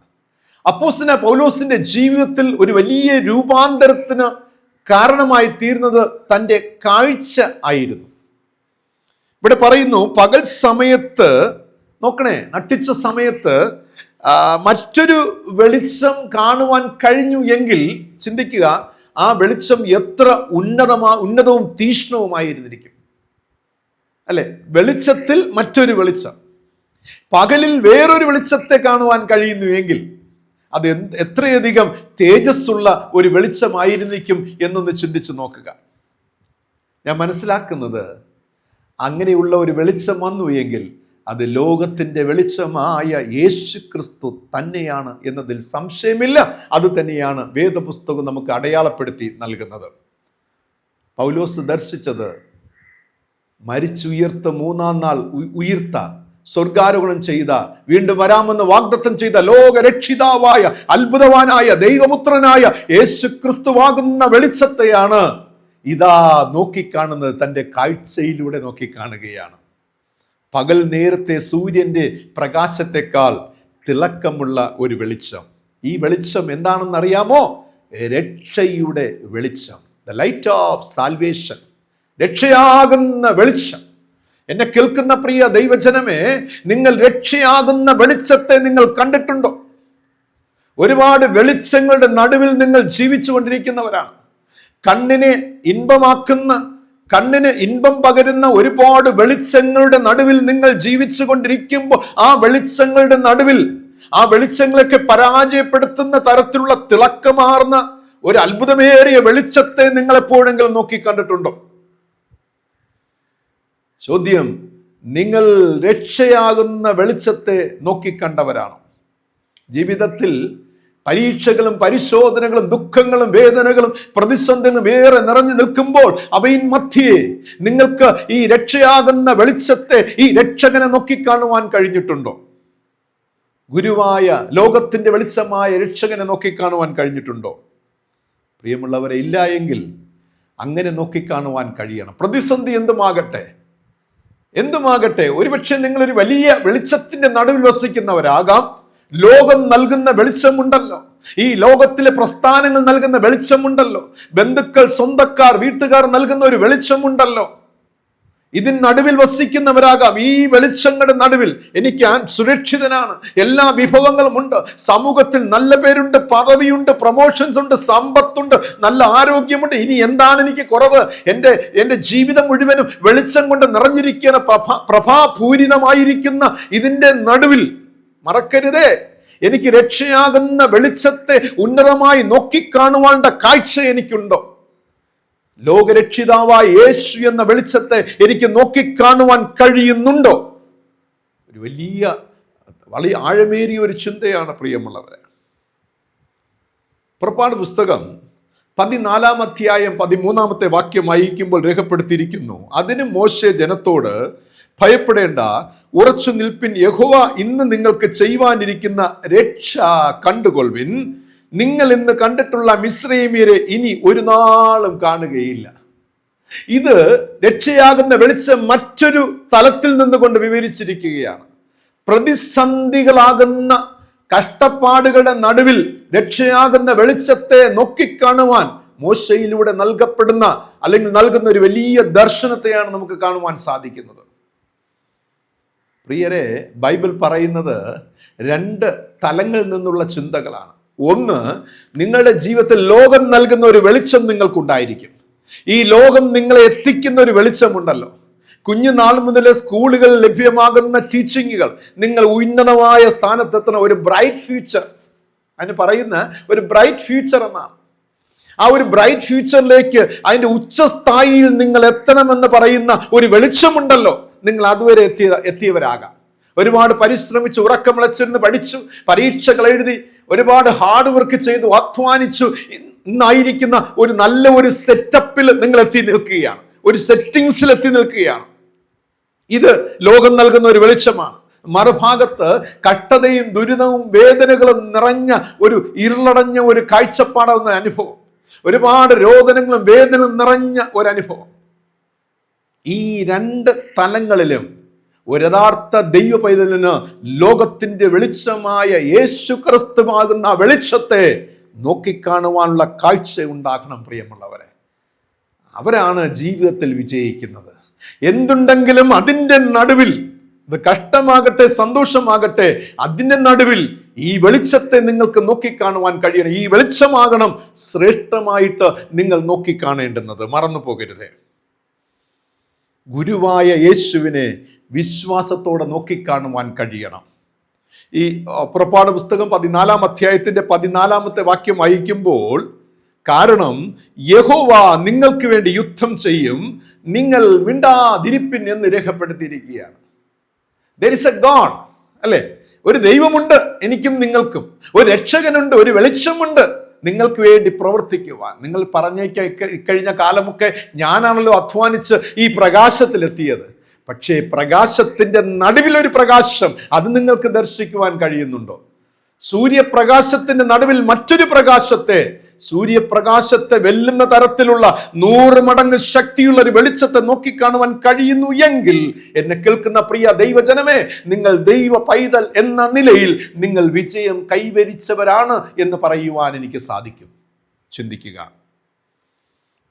അപ്പോസ്തലനായ പൗലോസിന്റെ ജീവിതത്തിൽ ഒരു വലിയ രൂപാന്തരത്തിന് കാരണമായി തീർന്നത് തൻ്റെ കാഴ്ച ആയിരുന്നു. ഇവിടെ പറയുന്നു, പകൽ സമയത്ത്, നോക്കണേ, നട്ടിച്ച സമയത്ത് മറ്റൊരു വെളിച്ചം കാണുവാൻ കഴിഞ്ഞു എങ്കിൽ ചിന്തിക്കുക, ആ വെളിച്ചം എത്ര ഉന്നതവും തീഷ്ണവുമായിരുന്നിരിക്കും, അല്ലെ? വെളിച്ചത്തിൽ മറ്റൊരു വെളിച്ചം, പകലിൽ വേറൊരു വെളിച്ചത്തെ കാണുവാൻ കഴിയുന്നു എങ്കിൽ അത് എത്രയധികം തേജസ്സുള്ള ഒരു വെളിച്ചമായിരിക്കും എന്നൊന്ന് ചിന്തിച്ച് നോക്കുക. ഞാൻ മനസ്സിലാക്കുന്നത്, അങ്ങനെയുള്ള ഒരു വെളിച്ചം വന്നു എങ്കിൽ അത് ലോകത്തിൻ്റെ വെളിച്ചമായ യേശു ക്രിസ്തു തന്നെയാണ് എന്നതിൽ സംശയമില്ല. അത് തന്നെയാണ് വേദപുസ്തകം നമുക്ക് അടയാളപ്പെടുത്തി നൽകുന്നത്. പൗലോസ് ദർശിച്ചത് മരിച്ചുയർത്ത 3-ാം നാൾ ഉയർത്ത സ്വർഗാരോഹണം ചെയ്ത, വീണ്ടും വരാമെന്ന് വാഗ്ദത്തം ചെയ്ത ലോകരക്ഷിതാവായ അത്ഭുതവാനായ ദൈവപുത്രനായ യേശു ക്രിസ്തുവാകുന്ന വെളിച്ചത്തെയാണ് ഇതാ നോക്കിക്കാണുന്നത്. തൻ്റെ കാഴ്ചയിലൂടെ നോക്കിക്കാണുകയാണ്. പകൽ നേരത്തെ സൂര്യൻ്റെ പ്രകാശത്തെക്കാൾ തിളക്കമുള്ള ഒരു വെളിച്ചം. ഈ വെളിച്ചം എന്താണെന്നറിയാമോ? രക്ഷയുടെ വെളിച്ചം, ദ ലൈറ്റ് ഓഫ് സാൽവേഷൻ, രക്ഷയാകുന്ന വെളിച്ചം. എന്നെ കേൾക്കുന്ന പ്രിയ ദൈവജനമേ, നിങ്ങൾ രക്ഷയാകുന്ന വെളിച്ചത്തെ നിങ്ങൾ കണ്ടിട്ടുണ്ടോ? ഒരുപാട് വെളിച്ചങ്ങളുടെ നടുവിൽ നിങ്ങൾ ജീവിച്ചു കൊണ്ടിരിക്കുന്നവരാണ്. കണ്ണിനെ ഇൻപമാക്കുന്ന, കണ്ണിന് ഇൻപം പകരുന്ന ഒരുപാട് വെളിച്ചങ്ങളുടെ നടുവിൽ നിങ്ങൾ ജീവിച്ചു കൊണ്ടിരിക്കുമ്പോൾ ആ വെളിച്ചങ്ങളുടെ നടുവിൽ, ആ വെളിച്ചങ്ങളൊക്കെ പരാജയപ്പെടുത്തുന്ന തരത്തിലുള്ള തിളക്കമാർന്ന ഒരു അത്ഭുതമേറിയ വെളിച്ചത്തെ നിങ്ങൾ എപ്പോഴെങ്കിലും നോക്കിക്കണ്ടിട്ടുണ്ടോ? ചോദ്യം, നിങ്ങൾ രക്ഷയാകുന്ന വെളിച്ചത്തെ നോക്കിക്കണ്ടവരാണോ? ജീവിതത്തിൽ പരീക്ഷകളും പരിശോധനകളും ദുഃഖങ്ങളും വേദനകളും പ്രതിസന്ധികളും ഏറെ നിറഞ്ഞു നിൽക്കുമ്പോൾ അവയിൻ മധ്യേ നിങ്ങൾക്ക് ഈ രക്ഷയാകുന്ന വെളിച്ചത്തെ, ഈ രക്ഷകനെ നോക്കിക്കാണുവാൻ കഴിഞ്ഞിട്ടുണ്ടോ? ഗുരുവായ ലോകത്തിന്റെ വെളിച്ചമായ രക്ഷകനെ നോക്കിക്കാണുവാൻ കഴിഞ്ഞിട്ടുണ്ടോ? പ്രിയമുള്ളവരെ, ഇല്ല എങ്കിൽ അങ്ങനെ നോക്കിക്കാണുവാൻ കഴിയണം. പ്രതിസന്ധി എന്തുമാകട്ടെ, ഒരുപക്ഷെ നിങ്ങളൊരു വലിയ വെളിച്ചത്തിന്റെ നടുവിൽ വസിക്കുന്നവരാകാം. ലോകം നൽകുന്ന വെളിച്ചമുണ്ടല്ലോ, ഈ ലോകത്തിലെ പ്രസ്ഥാനങ്ങൾ നൽകുന്ന വെളിച്ചമുണ്ടല്ലോ, ബന്ധുക്കൾ, സ്വന്തക്കാർ, വീട്ടുകാർ നൽകുന്ന ഒരു വെളിച്ചമുണ്ടല്ലോ. ഇതിന് നടുവിൽ വസിക്കുന്നവരാകാം. ഈ വെളിച്ചങ്ങളുടെ നടുവിൽ എനിക്ക് സുരക്ഷിതനാണ്, എല്ലാ വിഭവങ്ങളും ഉണ്ട്, സമൂഹത്തിൽ നല്ല പേരുണ്ട്, പദവിയുണ്ട്, പ്രൊമോഷൻസ് ഉണ്ട്, സമ്പത്തുണ്ട്, നല്ല ആരോഗ്യമുണ്ട്. ഇനി എന്താണ് എനിക്ക് കുറവ്? എൻ്റെ ജീവിതം മുഴുവനും വെളിച്ചം കൊണ്ട് നിറഞ്ഞിരിക്കുന്ന, പ്രഭാപൂരിതമായിരിക്കുന്ന ഇതിൻ്റെ നടുവിൽ മറക്കരുതേ, എനിക്ക് രക്ഷയാകുന്ന വെളിച്ചത്തെ ഉന്നതമായി നോക്കിക്കാണുവാണ്ട കാഴ്ച എനിക്കുണ്ടോ? ലോകരക്ഷിതാവായ യേശു എന്ന വെളിച്ചത്തെ എനിക്ക് നോക്കിക്കാണുവാൻ കഴിയുന്നുണ്ടോ? ഒരു വളരെ ആഴമേറിയ ഒരു ചിന്തയാണ് പ്രിയമുള്ളവരെ. പുറപ്പാട് പുസ്തകം 14 അധ്യായം 13 വാക്യം വായിക്കുമ്പോൾ രേഖപ്പെടുത്തിയിരിക്കുന്നു, അതിന് മോശെ ജനത്തോട്, ഭയപ്പെടേണ്ട, ഉറച്ചു നിൽപ്പിൻ, യഹോവ ഇന്ന് നിങ്ങൾക്ക് ചെയ്യുവാനിരിക്കുന്ന രക്ഷ കണ്ടുകൊള്ളുവിൻ. നിങ്ങൾ ഇന്ന് കണ്ടിട്ടുള്ള മിസ്രയീമ്യരെ ഇനി ഒരു നാളും കാണുകയില്ല. ഇത് രക്ഷയാകുന്ന വെളിച്ചം മറ്റൊരു തലത്തിൽ നിന്നുകൊണ്ട് വിവരിച്ചിരിക്കുകയാണ്. പ്രതിസന്ധികളാകുന്ന കഷ്ടപ്പാടുകളുടെ നടുവിൽ രക്ഷയാകുന്ന വെളിച്ചത്തെ നോക്കിക്കാണുവാൻ മോശയിലൂടെ നൽകപ്പെടുന്ന, അല്ലെങ്കിൽ നൽകുന്ന ഒരു വലിയ ദർശനത്തെയാണ് നമുക്ക് കാണുവാൻ സാധിക്കുന്നത്. പ്രിയരെ, ബൈബിൾ പറയുന്നത് 2 തലങ്ങളിൽ നിന്നുള്ള ചിന്തകളാണ്. ഒന്ന്, നിങ്ങളുടെ ജീവിതത്തിൽ ലോകം നൽകുന്ന ഒരു വെളിച്ചം നിങ്ങൾക്കുണ്ടായിരിക്കും. ഈ ലോകം നിങ്ങളെ എത്തിക്കുന്ന ഒരു വെളിച്ചമുണ്ടല്ലോ. കുഞ്ഞുനാൾ മുതൽ സ്കൂളുകളിൽ ലഭ്യമാകുന്ന ടീച്ചിങ്ങുകൾ നിങ്ങൾ ഉന്നതമായ സ്ഥാനത്തെത്തുന്ന ഒരു ബ്രൈറ്റ് ഫ്യൂച്ചർ, അതിന് പറയുന്ന ഒരു ബ്രൈറ്റ് ഫ്യൂച്ചർ എന്നാണ്. ആ ഒരു ബ്രൈറ്റ് ഫ്യൂച്ചറിലേക്ക്, അതിൻ്റെ ഉച്ചസ്ഥായിയിൽ നിങ്ങൾ എത്തണമെന്ന് പറയുന്ന ഒരു വെളിച്ചമുണ്ടല്ലോ. നിങ്ങൾ അതുവരെ എത്തിയവരാകാം. ഒരുപാട് പരിശ്രമിച്ച്, ഉറക്കമിളച്ചിരുന്ന് പഠിച്ചു, പരീക്ഷകൾ എഴുതി, ഒരുപാട് ഹാർഡ് വർക്ക് ചെയ്തു, അധ്വാനിച്ചു. ഇന്നായിരിക്കുന്ന ഒരു നല്ല ഒരു സെറ്റപ്പിൽ നിങ്ങൾ എത്തി നിൽക്കുകയാണ്, ഒരു സെറ്റിങ്സിൽ എത്തി നിൽക്കുകയാണ്. ഇത് ലോകം നൽകുന്ന ഒരു വെളിച്ചമാണ്. മറുഭാഗത്ത് കഷ്ടതയും ദുരിതവും വേദനകളും നിറഞ്ഞ ഒരു ഇരുളടഞ്ഞ ഒരു കാഴ്ചപ്പാടാവുന്ന അനുഭവം, ഒരുപാട് രോദനങ്ങളും വേദനകളും നിറഞ്ഞ ഒരു അനുഭവം. ഈ 2 തലങ്ങളിലും ഒരു യഥാർത്ഥ ദൈവ പൈതലിന് ലോകത്തിന്റെ വെളിച്ചമായ യേശു ക്രിസ്തുവാകുന്ന വെളിച്ചത്തെ നോക്കിക്കാണുവാനുള്ള കാഴ്ച ഉണ്ടാകണം പ്രിയമുള്ളവരെ. അവരാണ് ജീവിതത്തിൽ വിജയിക്കുന്നത്. എന്തുണ്ടെങ്കിലും അതിൻ്റെ നടുവിൽ, ഇത് കഷ്ടമാകട്ടെ സന്തോഷമാകട്ടെ, അതിൻ്റെ നടുവിൽ ഈ വെളിച്ചത്തെ നിങ്ങൾക്ക് നോക്കിക്കാണുവാൻ കഴിയണം. ഈ വെളിച്ചമാകണം ശ്രേഷ്ഠമായിട്ട് നിങ്ങൾ നോക്കിക്കാണേണ്ടുന്നത്. മറന്നു പോകരുതേ. ഗുരുവായ യേശുവിനെ വിശ്വാസത്തോടെ നോക്കിക്കാണുവാൻ കഴിയണം. ഈ പുറപ്പാട് പുസ്തകം 14 അധ്യായത്തിന്റെ 14 വാക്യം വായിക്കുമ്പോൾ, കാരണം യഹോവ നിങ്ങൾക്ക് വേണ്ടി യുദ്ധം ചെയ്യും, നിങ്ങൾ മിണ്ടാതിരിപ്പിൻ എന്ന് രേഖപ്പെടുത്തിയിരിക്കുകയാണ്. There is a God, അല്ലെ? ഒരു ദൈവമുണ്ട് എനിക്കും നിങ്ങൾക്കും, ഒരു രക്ഷകനുണ്ട്, ഒരു വെളിച്ചമുണ്ട് നിങ്ങൾക്ക് വേണ്ടി പ്രവർത്തിക്കുവാൻ. നിങ്ങൾ പറഞ്ഞേക്ക കഴിഞ്ഞ കാലമൊക്കെ ഞാനാണല്ലോ അധ്വാനിച്ച് ഈ പ്രകാശത്തിലെത്തിയത്. പക്ഷേ പ്രകാശത്തിന്റെ നടുവിലൊരു പ്രകാശം, അത് നിങ്ങൾക്ക് ദർശിക്കുവാൻ കഴിയുന്നുണ്ടോ? സൂര്യപ്രകാശത്തിന്റെ നടുവിൽ മറ്റൊരു പ്രകാശത്തെ, സൂര്യപ്രകാശത്തെ വെല്ലുന്ന തരത്തിലുള്ള 100 മടങ്ങ് ശക്തിയുള്ള ഒരു വെളിച്ചത്തെ നോക്കിക്കാണുവാൻ കഴിയുന്നു എങ്കിൽ, എന്നെ കേൾക്കുന്ന പ്രിയ ദൈവജനമേ, നിങ്ങൾ ദൈവ പൈതൽ എന്ന നിലയിൽ നിങ്ങൾ വിജയം കൈവരിച്ചവരാണ് എന്ന് പറയുവാൻ എനിക്ക് സാധിക്കും. ചിന്തിക്കുക,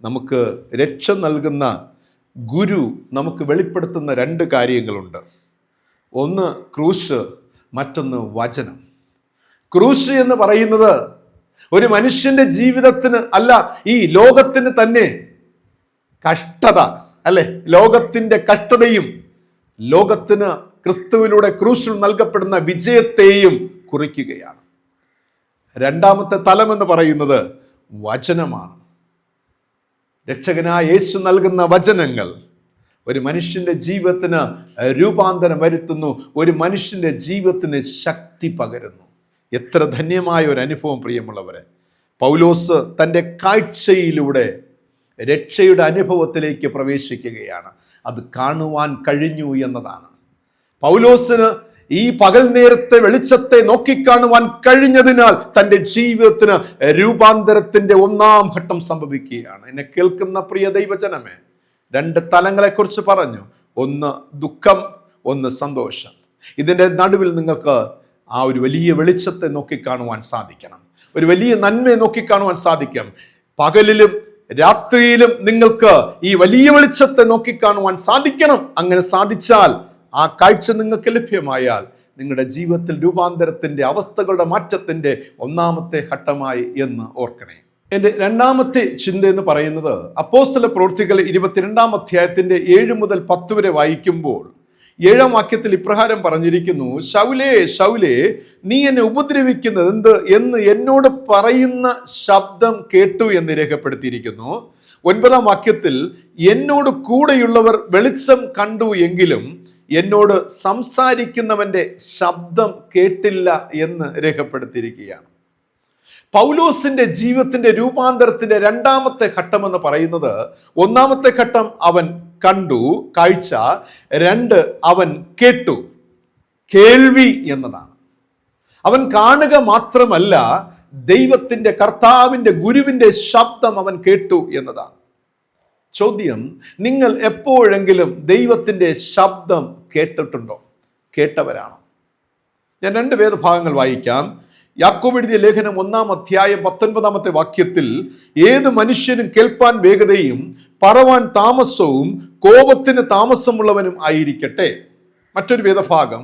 നമുക്ക് രക്ഷ നൽകുന്ന ഗുരു നമുക്ക് വെളിപ്പെടുത്തുന്ന 2 കാര്യങ്ങളുണ്ട്. ഒന്ന് ക്രൂശ്, മറ്റൊന്ന് വചനം. ക്രൂശ് എന്ന് പറയുന്നത് ഒരു മനുഷ്യന്റെ ജീവിതത്തിന് അല്ല, ഈ ലോകത്തിന് തന്നെ കഷ്ടത, അല്ലെ, ലോകത്തിന്റെ കഷ്ടതയും ലോകത്തിന് ക്രിസ്തുവിലൂടെ ക്രൂശിൽ നൽകപ്പെടുന്ന വിജയത്തെയും കുറിക്കുകയാണ്. രണ്ടാമത്തെ തലം എന്ന് പറയുന്നത് വചനമാണ്. രക്ഷകനായ യേശു നൽകുന്ന വചനങ്ങൾ ഒരു മനുഷ്യന്റെ ജീവിതത്തിന് രൂപാന്തരം വരുത്തുന്നു, ഒരു മനുഷ്യന്റെ ജീവിതത്തിന് ശക്തി പകരുന്നു. എത്ര ധന്യമായ ഒരു അനുഭവം പ്രിയമുള്ളവരെ. പൗലോസ് തൻ്റെ കാഴ്ചയിലൂടെ രക്ഷയുടെ അനുഭവത്തിലേക്ക് പ്രവേശിക്കുകയാണ്. അത് കാണുവാൻ കഴിഞ്ഞു എന്നതാണ്. പൗലോസിന് ഈ പകൽ നേരത്തെ വെളിച്ചത്തെ നോക്കിക്കാണുവാൻ കഴിഞ്ഞതിനാൽ തൻ്റെ ജീവിതത്തിന് രൂപാന്തരത്തിന്റെ 1-ാം ഘട്ടം സംഭവിക്കുകയാണ്. എന്നെ കേൾക്കുന്ന പ്രിയ ദൈവജനമേ, 2 തലങ്ങളെക്കുറിച്ച് പറഞ്ഞു. ഒന്ന് ദുഃഖം, ഒന്ന് സന്തോഷം. ഇതിൻ്റെ നടുവിൽ നിങ്ങൾക്ക് ആ ഒരു വലിയ വെളിച്ചത്തെ നോക്കിക്കാണുവാൻ സാധിക്കണം, ഒരു വലിയ നന്മയെ നോക്കിക്കാണുവാൻ സാധിക്കണം. പകലിലും രാത്രിയിലും നിങ്ങൾക്ക് ഈ വലിയ വെളിച്ചത്തെ നോക്കിക്കാണുവാൻ സാധിക്കണം. അങ്ങനെ സാധിച്ചാൽ, ആ കാഴ്ച നിങ്ങൾക്ക് ലഭ്യമായാൽ, നിങ്ങളുടെ ജീവിതത്തിൽ രൂപാന്തരത്തിന്റെ, അവസ്ഥകളുടെ മാറ്റത്തിന്റെ 1-ാമത്തെ ഘട്ടമായി എന്ന് ഓർക്കണേ. എൻ്റെ 2-ാമത്തെ ചിന്ത എന്ന് പറയുന്നത് അപ്പോസ്തല പ്രവൃത്തികൾ 22-ാം അധ്യായത്തിന്റെ 7 മുതൽ 10 വരെ വായിക്കുമ്പോൾ 7-ാം വാക്യത്തിൽ ഇപ്രകാരം പറഞ്ഞിരിക്കുന്നു: ശൗലേ ശൗലേ, നീ എന്നെ ഉപദ്രവിക്കുന്നത് എന്ത് എന്ന് എന്നോട് പറയുന്ന ശബ്ദം കേട്ടു എന്ന് രേഖപ്പെടുത്തിയിരിക്കുന്നു. 9-ാം വാക്യത്തിൽ എന്നോട് കൂടെയുള്ളവർ വെളിച്ചം കണ്ടു എങ്കിലും എന്നോട് സംസാരിക്കുന്നവന്റെ ശബ്ദം കേട്ടില്ല എന്ന് രേഖപ്പെടുത്തിയിരിക്കുകയാണ്. പൗലോസിന്റെ ജീവിതത്തിന്റെ രൂപാന്തരത്തിന്റെ 2-ാമത്തെ ഘട്ടം എന്ന് പറയുന്നത്, 1-ാമത്തെ ഘട്ടം അവൻ കണ്ടു, കാഴ്ച. 2, അവൻ കേട്ടു, കേൾവി എന്നതാണ്. അവൻ കാണുക മാത്രമല്ല, ദൈവത്തിന്റെ, കർത്താവിന്റെ, ഗുരുവിന്റെ ശബ്ദം അവൻ കേട്ടു എന്നതാണ്. ചോദ്യം: നിങ്ങൾ എപ്പോഴെങ്കിലും ദൈവത്തിന്റെ ശബ്ദം കേട്ടിട്ടുണ്ടോ? കേട്ടവരാണോ? ഞാൻ 2 വേദഭാഗങ്ങൾ വായിക്കാം. യാക്കോബ് എഴുതിയ ലേഖനം 1-ാം അധ്യായം 19-ാമത്തെ വാക്യത്തിൽ, ഏത് മനുഷ്യനും കേൾപ്പാൻ വേഗതയും പറവാൻ താമസവും കോപത്തിന് താമസമുള്ളവനും ആയിരിക്കട്ടെ. മറ്റൊരു വേദഭാഗം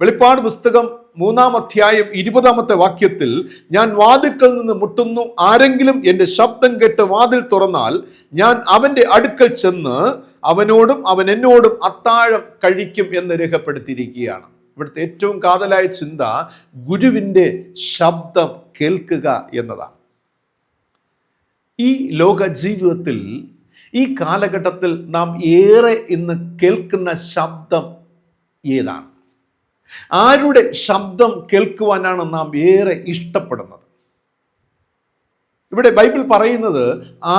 വെളിപ്പാട് പുസ്തകം 3-ാം അധ്യായം 20-ാമത്തെ വാക്യത്തിൽ, ഞാൻ വാതിൽക്കൽ നിന്ന് മുട്ടുന്നു, ആരെങ്കിലും എൻ്റെ ശബ്ദം കേട്ട് വാതിൽ തുറന്നാൽ ഞാൻ അവൻ്റെ അടുക്കൽ ചെന്ന് അവനോടും അവൻ എന്നോടും അത്താഴം കഴിക്കും എന്ന് രേഖപ്പെടുത്തിയിരിക്കുകയാണ്. ഇവിടുത്തെ ഏറ്റവും കാതലായ ചിന്ത ഗുരുവിൻ്റെ ശബ്ദം കേൾക്കുക എന്നതാണ്. ഈ ലോക ജീവിതത്തിൽ, ഈ കാലഘട്ടത്തിൽ നാം ഏറെ ഇന്ന് കേൾക്കുന്ന ശബ്ദം ഏതാണ്? ആരുടെ ശബ്ദം കേൾക്കുവാനാണ് നാം ഏറെ ഇഷ്ടപ്പെടുന്നത്? ഇവിടെ ബൈബിൾ പറയുന്നത്,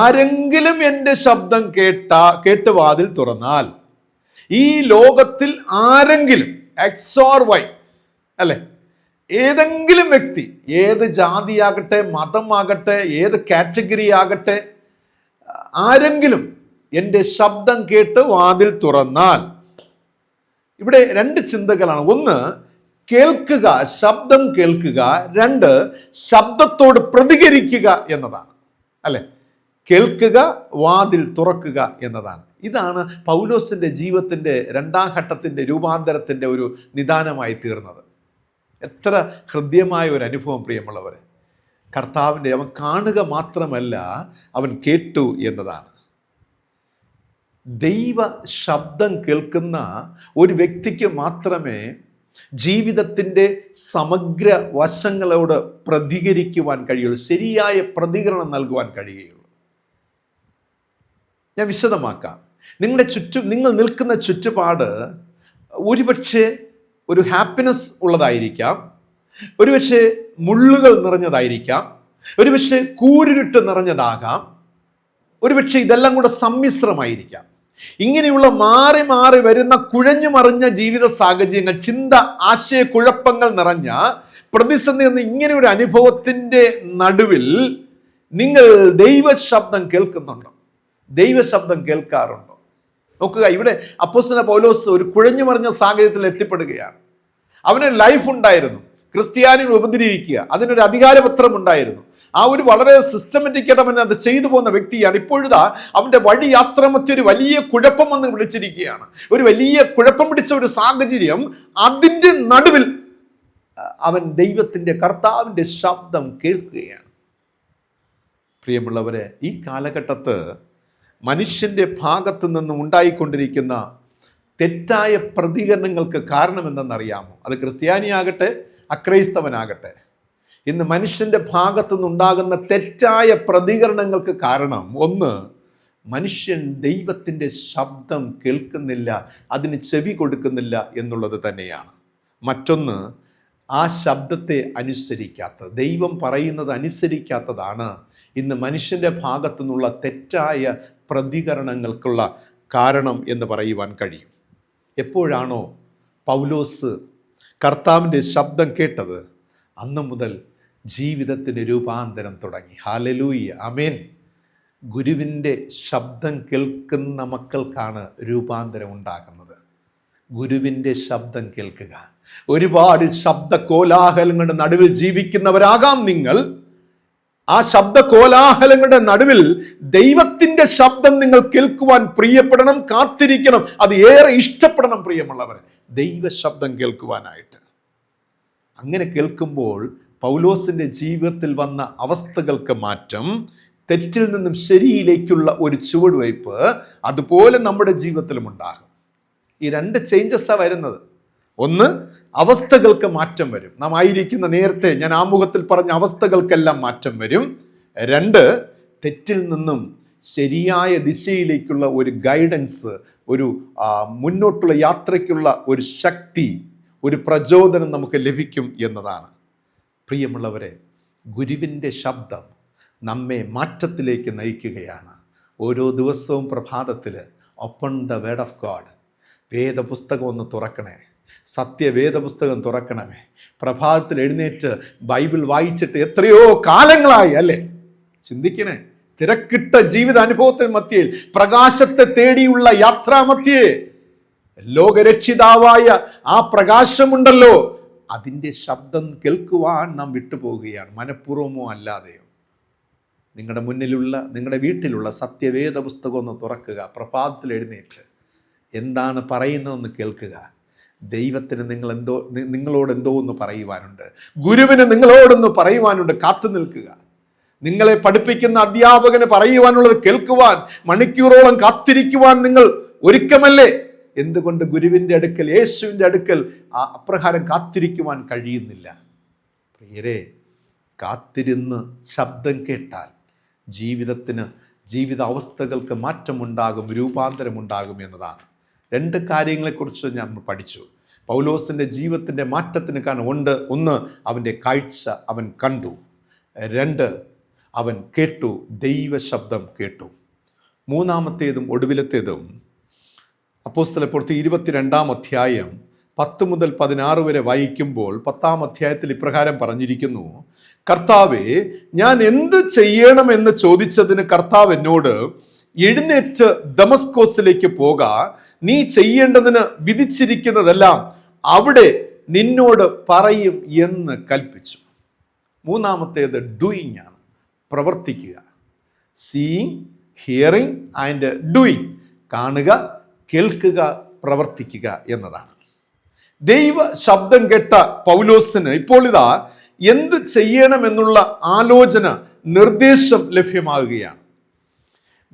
ആരെങ്കിലും എൻ്റെ ശബ്ദം കേട്ട് വാതിൽ തുറന്നാൽ, ഈ ലോകത്തിൽ ആരെങ്കിലും, എക്സ് ഓർ വൈ, അല്ലെ, ഏതെങ്കിലും വ്യക്തി, ഏത് ജാതിയാകട്ടെ, മതമാകട്ടെ, ഏത് കാറ്റഗറി ആകട്ടെ, ആരെങ്കിലും എൻ്റെ ശബ്ദം കേട്ട് വാതിൽ തുറന്നാൽ, ഇവിടെ 2 ചിന്തകളാണ്. ഒന്ന്, കേൾക്കുക, ശബ്ദം കേൾക്കുക. 2, ശബ്ദത്തോട് പ്രതികരിക്കുക എന്നതാണ്, അല്ലെ. കേൾക്കുക, വാതിൽ തുറക്കുക എന്നതാണ്. ഇതാണ് പൗലോസിന്റെ ജീവിതത്തിന്റെ 2-ാം ഘട്ടത്തിന്റെ രൂപാന്തരത്തിന്റെ ഒരു നിദാനമായി തീർന്നത്. എത്ര ഹൃദ്യമായ ഒരു അനുഭവം പ്രിയമുള്ളവരെ. കർത്താവിൻ്റെ, അവൻ കാണുക മാത്രമല്ല, അവൻ കേട്ടു എന്നതാണ്. ദൈവ ശബ്ദം കേൾക്കുന്ന ഒരു വ്യക്തിക്ക് മാത്രമേ ജീവിതത്തിൻ്റെ സമഗ്ര വശങ്ങളോട് പ്രതികരിക്കുവാൻ കഴിയുള്ളൂ, ശരിയായ പ്രതികരണം നൽകുവാൻ കഴിയുകയുള്ളൂ. ഞാൻ വിശദമാക്കാം. നിങ്ങൾ നിൽക്കുന്ന ചുറ്റുപാട് ഒരുപക്ഷെ ഒരു ഹാപ്പിനെസ് ഉള്ളതായിരിക്കാം, ഒരുപക്ഷെ മുള്ളുകൾ നിറഞ്ഞതായിരിക്കാം, ഒരുപക്ഷെ കൂരിരുട്ട് നിറഞ്ഞതാകാം, ഒരുപക്ഷെ ഇതെല്ലാം കൂടെ സമ്മിശ്രമായിരിക്കാം. ഇങ്ങനെയുള്ള മാറി മാറി വരുന്ന കുഴഞ്ഞു മറിഞ്ഞ ജീവിത സാഹചര്യങ്ങൾ, ചിന്ത, ആശയക്കുഴപ്പങ്ങൾ നിറഞ്ഞ പ്രതിസന്ധി എന്ന ഇങ്ങനെ ഒരു അനുഭവത്തിൻ്റെ നടുവിൽ നിങ്ങൾ ദൈവശബ്ദം കേൾക്കുന്നുണ്ടോ? ദൈവശബ്ദം കേൾക്കാറുണ്ടോ? നോക്കുക, ഇവിടെ അപ്പോസ്തലനായ പൗലോസ് ഒരു കുഴഞ്ഞു മറിഞ്ഞ സാഹചര്യത്തിൽ എത്തിപ്പെടുകയാണ്. അവനൊരു ലൈഫ് ഉണ്ടായിരുന്നു, ക്രിസ്ത്യാനികൾ ഉപദ്രവിക്കുക, അതിനൊരു അധികാരപത്രം ഉണ്ടായിരുന്നു. ആ ഒരു വളരെ സിസ്റ്റമാറ്റിക് ആയിട്ട് അവൻ അത് ചെയ്തു പോകുന്ന വ്യക്തിയാണ്. ഇപ്പോഴിതാ അവൻ്റെ വഴി യാത്രമത്തെ ഒരു വലിയ കുഴപ്പം വന്ന് വിളിച്ചിരിക്കുകയാണ്. ഒരു വലിയ കുഴപ്പം പിടിച്ച ഒരു സാഹചര്യം, അതിൻ്റെ നടുവിൽ അവൻ ദൈവത്തിൻ്റെ, കർത്താവിൻ്റെ ശബ്ദം കേൾക്കുകയാണ്. പ്രിയമുള്ളവരെ, ഈ കാലഘട്ടത്ത് മനുഷ്യൻ്റെ ഭാഗത്ത് നിന്ന് ഉണ്ടായിക്കൊണ്ടിരിക്കുന്ന തെറ്റായ പ്രതികരണങ്ങൾക്ക് കാരണം എന്തെന്നറിയാമോ? അത് ക്രിസ്ത്യാനിയാകട്ടെ അക്രൈസ്തവനാകട്ടെ, ഇന്ന് മനുഷ്യൻ്റെ ഭാഗത്തു നിന്നുണ്ടാകുന്ന തെറ്റായ പ്രതികരണങ്ങൾക്ക് കാരണം ഒന്ന്, മനുഷ്യൻ ദൈവത്തിൻ്റെ ശബ്ദം കേൾക്കുന്നില്ല, അതിന് ചെവി കൊടുക്കുന്നില്ല എന്നുള്ളത് തന്നെയാണ്. മറ്റൊന്ന്, ആ ശബ്ദത്തെ അനുസരിക്കാത്തത്, ദൈവം പറയുന്നത് അനുസരിക്കാത്തതാണ് ഇന്ന് മനുഷ്യൻ്റെ ഭാഗത്തു നിന്നുള്ള തെറ്റായ പ്രതികരണങ്ങൾക്കുള്ള കാരണം എന്ന് പറയുവാൻ കഴിയും. എപ്പോഴാണോ പൗലോസ് കർത്താവിൻ്റെ ശബ്ദം കേട്ടത്, അന്നു മുതൽ ജീവിതത്തിന് രൂപാന്തരം തുടങ്ങി. ഹല്ലേലൂയ, ആമേൻ. ഗുരുവിൻ്റെ ശബ്ദം കേൾക്കുന്ന മക്കൾക്കാണ് രൂപാന്തരം ഉണ്ടാകുന്നത്. ഗുരുവിൻ്റെ ശബ്ദം കേൾക്കുക. ഒരുപാട് ശബ്ദ കോലാഹലങ്ങളുടെ നടുവിൽ ജീവിക്കുന്നവരാകാം നിങ്ങൾ. ആ ശബ്ദ കോലാഹലങ്ങളുടെ നടുവിൽ ദൈവത്തിൻ്റെ ശബ്ദം നിങ്ങൾ കേൾക്കുവാൻ പ്രിയപ്പെടണം, കാത്തിരിക്കണം, അത് ഏറെ ഇഷ്ടപ്പെടണം. പ്രിയമുള്ളവർ, ദൈവ ശബ്ദം കേൾക്കുവാനായിട്ട്. അങ്ങനെ കേൾക്കുമ്പോൾ പൗലോസിൻ്റെ ജീവിതത്തിൽ വന്ന അവസ്ഥകൾക്ക് മാറ്റം, തെറ്റിൽ നിന്നും ശരിയിലേക്കുള്ള ഒരു ചുവടുവയ്പ് അതുപോലെ നമ്മുടെ ജീവിതത്തിലും ഉണ്ടാകും. ഈ രണ്ട് ചേഞ്ചസാണ് വരുന്നത്. ഒന്ന്, അവസ്ഥകൾക്ക് മാറ്റം വരും. നാം ആയിരിക്കുന്ന, നേരത്തെ ഞാൻ ആമുഖത്തിൽ പറഞ്ഞ അവസ്ഥകൾക്കെല്ലാം മാറ്റം വരും. രണ്ട്, തെറ്റിൽ നിന്നും ശരിയായ ദിശയിലേക്കുള്ള ഒരു ഗൈഡൻസ്, ഒരു മുന്നോട്ടുള്ള യാത്രയ്ക്കുള്ള ഒരു ശക്തി, ഒരു പ്രചോദനം നമുക്ക് ലഭിക്കും എന്നതാണ്. പ്രിയമുള്ളവരെ, ഗുരുവിൻ്റെ ശബ്ദം നമ്മെ മാറ്റത്തിലേക്ക് നയിക്കുകയാണ്. ഓരോ ദിവസവും പ്രഭാതത്തിൽ open the word of God, വേദപുസ്തകം ഒന്ന് തുറക്കണേ, സത്യവേദപുസ്തകം തുറക്കണമേ. പ്രഭാതത്തിൽ എഴുന്നേറ്റ് ബൈബിൾ വായിച്ചിട്ട് എത്രയോ കാലങ്ങളായി അല്ലേ? ചിന്തിക്കണേ. തിരക്കിട്ട ജീവിത അനുഭവത്തിന് മധ്യയിൽ, പ്രകാശത്തെ തേടിയുള്ള യാത്രാമധ്യേ ലോകരക്ഷിതാവായ ആ പ്രകാശമുണ്ടല്ലോ, അതിൻ്റെ ശബ്ദം കേൾക്കുവാൻ നാം വിട്ടുപോവുകയാണ്, മനഃപൂർവമോ അല്ലാതെയോ. നിങ്ങളുടെ മുന്നിലുള്ള, നിങ്ങളുടെ വീട്ടിലുള്ള സത്യവേദ പുസ്തകം ഒന്ന് തുറക്കുക, പ്രഭാതത്തിൽ എഴുന്നേറ്റ് എന്താണ് പറയുന്നതെന്ന് കേൾക്കുക. ദൈവത്തിന് നിങ്ങളോട് എന്തോ ഒന്ന് പറയുവാനുണ്ട്, ഗുരുവിന് നിങ്ങളോടൊന്ന് പറയുവാനുണ്ട്. കാത്തു നിൽക്കുക. നിങ്ങളെ പഠിപ്പിക്കുന്ന അധ്യാപകന് പറയുവാനുള്ളത് കേൾക്കുവാൻ മണിക്കൂറോളം കാത്തിരിക്കുവാൻ നിങ്ങൾ ഒരുക്കമല്ലേ? എന്തുകൊണ്ട് ഗുരുവിൻ്റെ അടുക്കൽ, യേശുവിൻ്റെ അടുക്കൽ അപ്രകാരം കാത്തിരിക്കുവാൻ കഴിയുന്നില്ല? പ്രിയരെ, കാത്തിരുന്ന് ശബ്ദം കേട്ടാൽ ജീവിത അവസ്ഥകൾക്ക് മാറ്റമുണ്ടാകും, രൂപാന്തരമുണ്ടാകും എന്നതാണ്. രണ്ട് കാര്യങ്ങളെക്കുറിച്ച് ഞാൻ പഠിച്ചു. പൗലോസിൻ്റെ ജീവിതത്തിൻ്റെ മാറ്റത്തിന് കാരണം ഉണ്ട്. ഒന്ന്, അവൻ്റെ കാഴ്ച അവൻ കണ്ടു. രണ്ട്, അവൻ കേട്ടു, ദൈവശബ്ദം കേട്ടു. മൂന്നാമത്തേതും ഒടുവിലത്തേതും അപ്പോസ്തലപ്രവൃത്തി 22-ാം അധ്യായം 10 മുതൽ 16 വരെ വായിക്കുമ്പോൾ 10-ാം അധ്യായത്തിൽ ഇപ്രകാരം പറഞ്ഞിരിക്കുന്നു: കർത്താവേ, ഞാൻ എന്ത് ചെയ്യണമെന്ന് ചോദിച്ചതിന് കർത്താവ് എന്നോട്, എഴുന്നേറ്റ് ദമസ്കോസിലേക്ക് പോക, നീ ചെയ്യേണ്ടതിന് വിധിച്ചിരിക്കുന്നതെല്ലാം അവിടെ നിന്നോട് പറയും എന്ന് കൽപ്പിച്ചു. മൂന്നാമത്തേത് ഡൂയിങ് ആണ്, പ്രവർത്തിക്കുക. സീയിങ്, ഹിയറിങ് ആൻഡ് ഡൂയിങ്, കാണുക, കേൾക്കുക, പ്രവർത്തിക്കുക എന്നതാണ്. ദൈവ ശബ്ദം കേട്ട പൗലോസിന് ഇപ്പോൾ ഇതാ എന്ത് ചെയ്യണമെന്നുള്ള ആലോചന, നിർദ്ദേശം ലഭ്യമാകുകയാണ്.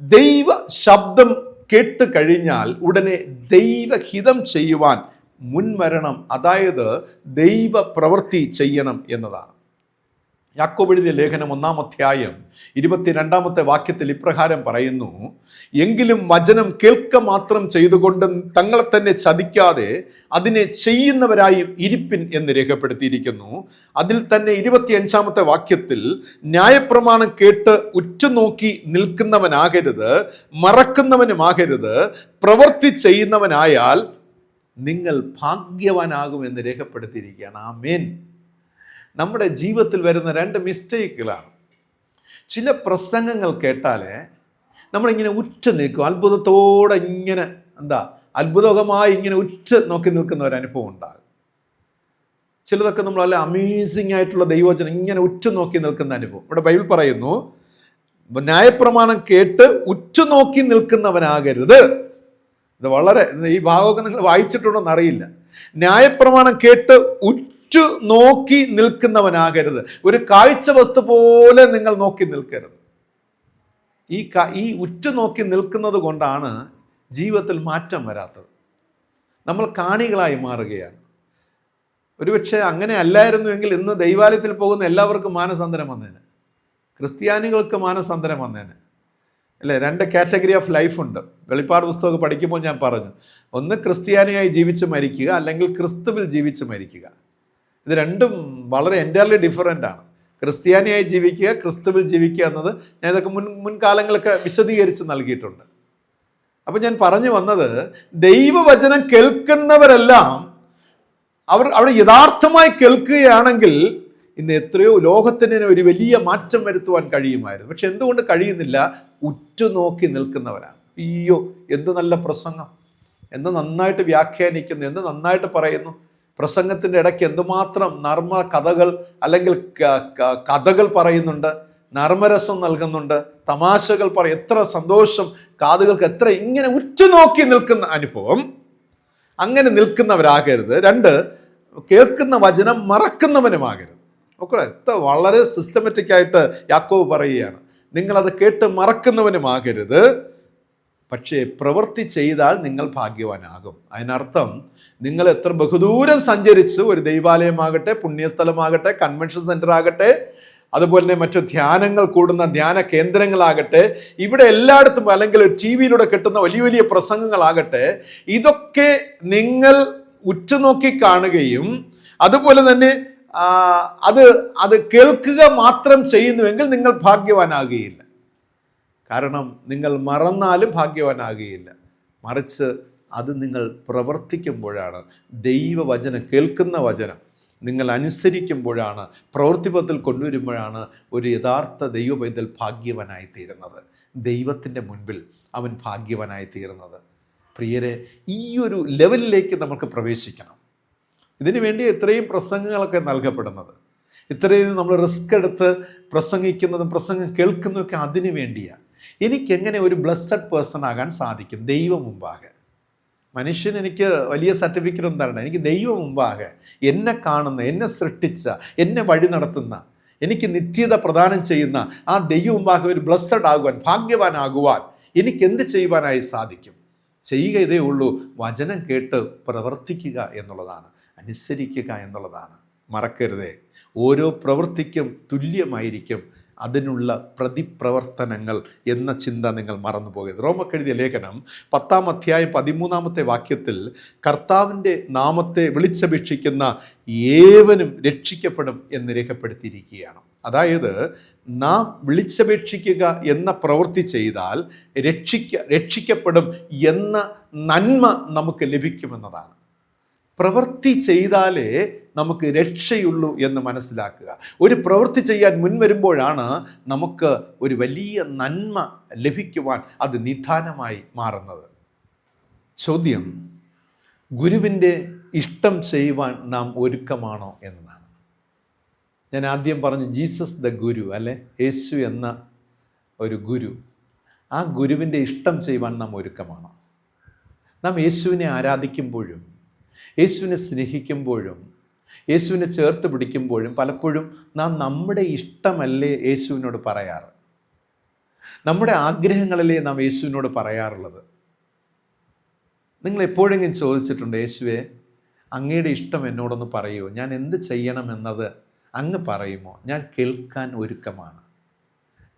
ദൈവ ശബ്ദം കേട്ട് കഴിഞ്ഞാൽ ഉടനെ ദൈവഹിതം ചെയ്യുവാൻ മുൻവരണം, അതായത് ദൈവ പ്രവൃത്തി ചെയ്യണം എന്നതാണ്. യാക്കോബ് എഴുതിയ ലേഖനം 1-ാം അധ്യായം 22-ാമത്തെ വാക്യത്തിൽ ഇപ്രകാരം പറയുന്നു, എങ്കിലും വചനം കേൾക്ക മാത്രം ചെയ്തുകൊണ്ട് തങ്ങളെ തന്നെ ചതിക്കാതെ അതിനെ ചെയ്യുന്നവരായി ഇരിപ്പിൻ എന്ന് രേഖപ്പെടുത്തിയിരിക്കുന്നു. അതിൽ തന്നെ 25-ാമത്തെ വാക്യത്തിൽ ന്യായപ്രമാണം കേട്ട് ഉറ്റുനോക്കി നിൽക്കുന്നവനാകരുത്, മറക്കുന്നവനുമാകരുത്, പ്രവൃത്തി ചെയ്യുന്നവനായാൽ നിങ്ങൾ ഭാഗ്യവാനാകുമെന്ന് രേഖപ്പെടുത്തിയിരിക്കുകയാണ്. ആമേൻ. നമ്മുടെ ജീവിതത്തിൽ വരുന്ന 2 മിസ്റ്റേക്കുകളാണ്. ചില പ്രസംഗങ്ങൾ കേട്ടാൽ നമ്മളിങ്ങനെ ഉറ്റ നിൽക്കും, അത്ഭുതത്തോടെ ഇങ്ങനെ അത്ഭുതകമായി ഇങ്ങനെ ഉറ്റ നോക്കി നിൽക്കുന്ന ഒരു അനുഭവം ഉണ്ടാകും. ചിലതൊക്കെ നമ്മൾ നല്ല അമേസിംഗ് ആയിട്ടുള്ള ദൈവവചനം ഇങ്ങനെ ഉറ്റ നോക്കി നിൽക്കുന്ന അനുഭവം. ഇവിടെ ബൈബിൾ പറയുന്നു, ന്യായപ്രമാണം കേട്ട് ഉറ്റുനോക്കി നിൽക്കുന്നവനാകരുത്. ഇത് വളരെ, ഈ ഭാഗമൊക്കെ നിങ്ങൾ വായിച്ചിട്ടുണ്ടോന്ന് അറിയില്ല. ന്യായപ്രമാണം കേട്ട് നോക്കി നിൽക്കുന്നവനാകരുത്. ഒരു കാഴ്ച വസ്തു പോലെ നിങ്ങൾ നോക്കി നിൽക്കരുത്. ഈ ഉറ്റുനോക്കി നിൽക്കുന്നത് കൊണ്ടാണ് ജീവിതത്തിൽ മാറ്റം വരാത്തത്. നമ്മൾ കാണികളായി മാറുകയാണ്. ഒരുപക്ഷെ അങ്ങനെ അല്ലായിരുന്നുവെങ്കിൽ ഇന്ന് ദൈവാലയത്തിൽ പോകുന്ന എല്ലാവർക്കും മാനസാന്തരം വന്നേനെ, ക്രിസ്ത്യാനികൾക്ക് മാനസാന്തരം വന്നേനെ അല്ലേ. 2 കാറ്റഗറി ഓഫ് ലൈഫ് ഉണ്ട്. വെളിപ്പാട് പുസ്തകമൊക്കെ പഠിക്കുമ്പോൾ ഞാൻ പറഞ്ഞു, ഒന്ന് ക്രിസ്ത്യാനിയായി ജീവിച്ച് മരിക്കുക, അല്ലെങ്കിൽ ക്രിസ്തുവിൽ ജീവിച്ച് മരിക്കുക. ഇത് രണ്ടും വളരെ എൻറ്റയർലി ഡിഫറൻ്റ് ആണ്. ക്രിസ്ത്യാനിയായി ജീവിക്കുക, ക്രിസ്തുവിൽ ജീവിക്കുക എന്നത് ഞാൻ ഇതൊക്കെ മുൻകാലങ്ങളൊക്കെ വിശദീകരിച്ച് നൽകിയിട്ടുണ്ട്. അപ്പം ഞാൻ പറഞ്ഞു വന്നത്, ദൈവവചനം കേൾക്കുന്നവരെല്ലാം അവിടെ യഥാർത്ഥമായി കേൾക്കുകയാണെങ്കിൽ ഇന്ന് എത്രയോ ലോകത്തിന് ഒരു വലിയ മാറ്റം വരുത്തുവാൻ കഴിയുമായിരുന്നു. പക്ഷെ എന്തുകൊണ്ട് കഴിയുന്നില്ല? ഉറ്റുനോക്കി നിൽക്കുന്നവരാണ്. അയ്യോ, എന്ത് നല്ല പ്രസംഗം, എന്ത് നന്നായിട്ട് വ്യാഖ്യാനിക്കുന്നു, എന്ത് നന്നായിട്ട് പറയുന്നു. പ്രസംഗത്തിൻ്റെ ഇടയ്ക്ക് എന്തുമാത്രം നർമ്മ കഥകൾ അല്ലെങ്കിൽ കഥകൾ പറയുന്നുണ്ട്, നർമ്മരസം നൽകുന്നുണ്ട്, തമാശകൾ പറയും. എത്ര സന്തോഷം കാതുകൾക്ക്, എത്ര ഇങ്ങനെ ഉറ്റുനോക്കി നിൽക്കുന്ന അനുഭവം. അങ്ങനെ നിൽക്കുന്നവരാകരുത്. 2, കേൾക്കുന്ന വചനം മറക്കുന്നവനുമാകരുത്. ഒക്കെ എത്ര വളരെ സിസ്റ്റമാറ്റിക് ആയിട്ട് യാക്കോബ് പറയുകയാണ്, നിങ്ങളത് കേട്ട് മറക്കുന്നവനുമാകരുത്, പക്ഷേ പ്രവൃത്തി ചെയ്താൽ നിങ്ങൾ ഭാഗ്യവാനാകും. അതിനർത്ഥം നിങ്ങൾ എത്ര ബഹുദൂരം സഞ്ചരിച്ച് ഒരു ദൈവാലയമാകട്ടെ, പുണ്യസ്ഥലമാകട്ടെ, കൺവെൻഷൻ സെൻ്റർ ആകട്ടെ, അതുപോലെ തന്നെ മറ്റു ധ്യാനങ്ങൾ കൂടുന്ന ധ്യാന കേന്ദ്രങ്ങളാകട്ടെ, ഇവിടെ എല്ലായിടത്തും അല്ലെങ്കിൽ TV-യിലൂടെ കിട്ടുന്ന വലിയ വലിയ പ്രസംഗങ്ങളാകട്ടെ, ഇതൊക്കെ നിങ്ങൾ ഉറ്റുനോക്കി കാണുകയും അതുപോലെ തന്നെ അത് കേൾക്കുക മാത്രം ചെയ്യുന്നുവെങ്കിൽ നിങ്ങൾ ഭാഗ്യവാനാകുകയില്ല. കാരണം നിങ്ങൾ മറന്നാലും ഭാഗ്യവാനാകുകയില്ല. മറിച്ച് അത് നിങ്ങൾ പ്രവർത്തിക്കുമ്പോഴാണ്, ദൈവവചനം കേൾക്കുന്ന വചനം നിങ്ങൾ അനുസരിക്കുമ്പോഴാണ്, പ്രവൃത്തിപഥത്തിൽ കൊണ്ടുവരുമ്പോഴാണ് ഒരു യഥാർത്ഥ ദൈവപൈതൽ ഭാഗ്യവാനായി തീരുന്നത്. ദൈവത്തിൻ്റെ മുൻപിൽ അവൻ ഭാഗ്യവാനായി തീരുന്നത്. പ്രിയരെ, ഈ ഒരു ലെവലിലേക്ക് നമുക്ക് പ്രവേശിക്കണം. ഇതിനു വേണ്ടി ഇത്രയും പ്രസംഗങ്ങളൊക്കെ നൽകപ്പെടുന്നത്, ഇത്രയും നമ്മൾ റിസ്ക് എടുത്ത് പ്രസംഗിക്കുന്നതും പ്രസംഗം കേൾക്കുന്നതൊക്കെ അതിനു വേണ്ടിയാണ്. എനിക്കെങ്ങനെ ഒരു ബ്ലെസ്സഡ് പേഴ്സൺ ആകാൻ സാധിക്കും? ദൈവം മുമ്പാകെ. മനുഷ്യൻ എനിക്ക് വലിയ സർട്ടിഫിക്കറ്റ് ഒന്നും തരണ്ട. എനിക്ക് ദൈവം മുമ്പാകെ, എന്നെ കാണുന്ന, എന്നെ സൃഷ്ടിച്ച, എന്നെ വഴി നടത്തുന്ന, എനിക്ക് നിത്യത പ്രദാനം ചെയ്യുന്ന ആ ദൈവം മുമ്പാകെ ഒരു ബ്ലെസ്സഡ് ആകുവാൻ, ഭാഗ്യവാനാകുവാൻ എനിക്ക് എന്ത് ചെയ്യുവാനായി സാധിക്കും? ചെയ്യുക ഇതേ ഉള്ളൂ, വചനം കേട്ട് പ്രവർത്തിക്കുക എന്നുള്ളതാണ്, അനുസരിക്കുക എന്നുള്ളതാണ്. മറക്കരുതേ, ഓരോ പ്രവൃത്തിക്കും തുല്യമായിരിക്കും അതിനുള്ള പ്രതിപ്രവർത്തനങ്ങൾ എന്ന ചിന്ത നിങ്ങൾ മറന്നു പോകരുത്. റോമക്കെഴുതിയ ലേഖനം 10-ാം അധ്യായം 13-ാമത്തെ വാക്യത്തിൽ കർത്താവിൻ്റെ നാമത്തെ വിളിച്ചപേക്ഷിക്കുന്ന ഏവനും രക്ഷിക്കപ്പെടും എന്ന് രേഖപ്പെടുത്തിയിരിക്കുകയാണ്. അതായത് നാം വിളിച്ചപേക്ഷിക്കുക എന്ന പ്രവൃത്തി ചെയ്താൽ രക്ഷിക്കപ്പെടും എന്ന നന്മ നമുക്ക് ലഭിക്കുമെന്നതാണ്. പ്രവൃത്തി ചെയ്താലേ നമുക്ക് രക്ഷയുള്ളൂ എന്ന് മനസ്സിലാക്കുക. ഒരു പ്രവൃത്തി ചെയ്യാൻ മുൻവരുമ്പോഴാണ് നമുക്ക് ഒരു വലിയ നന്മ ലഭിക്കുവാൻ അത് നിദാനമായി മാറുന്നത്. ചോദ്യം, ഗുരുവിൻ്റെ ഇഷ്ടം ചെയ്യുവാൻ നാം ഒരുക്കമാണോ എന്നതാണ്. ഞാൻ ആദ്യം പറഞ്ഞു, ജീസസ് ദ ഗുരു, അല്ലെ, യേശു എന്ന ഒരു ഗുരു. ആ ഗുരുവിൻ്റെ ഇഷ്ടം ചെയ്യുവാൻ നാം ഒരുക്കമാണോ? നാം യേശുവിനെ ആരാധിക്കുമ്പോഴും യേശുവിനെ സ്നേഹിക്കുമ്പോഴും യേശുവിനെ ചേർത്ത് പിടിക്കുമ്പോഴും പലപ്പോഴും നാം നമ്മുടെ ഇഷ്ടമല്ലേ യേശുവിനോട് പറയാറ്? നമ്മുടെ ആഗ്രഹങ്ങളല്ലേ നാം യേശുവിനോട് പറയാറുള്ളത്? നിങ്ങൾ എപ്പോഴെങ്കിലും ചോദിച്ചിട്ടുണ്ട്, യേശുവേ അങ്ങയുടെ ഇഷ്ടം എന്നോടൊന്ന് പറയുമോ, ഞാൻ എന്ത് ചെയ്യണമെന്നത് അങ്ങ് പറയുമോ, ഞാൻ കേൾക്കാൻ ഒരുക്കമാണ്,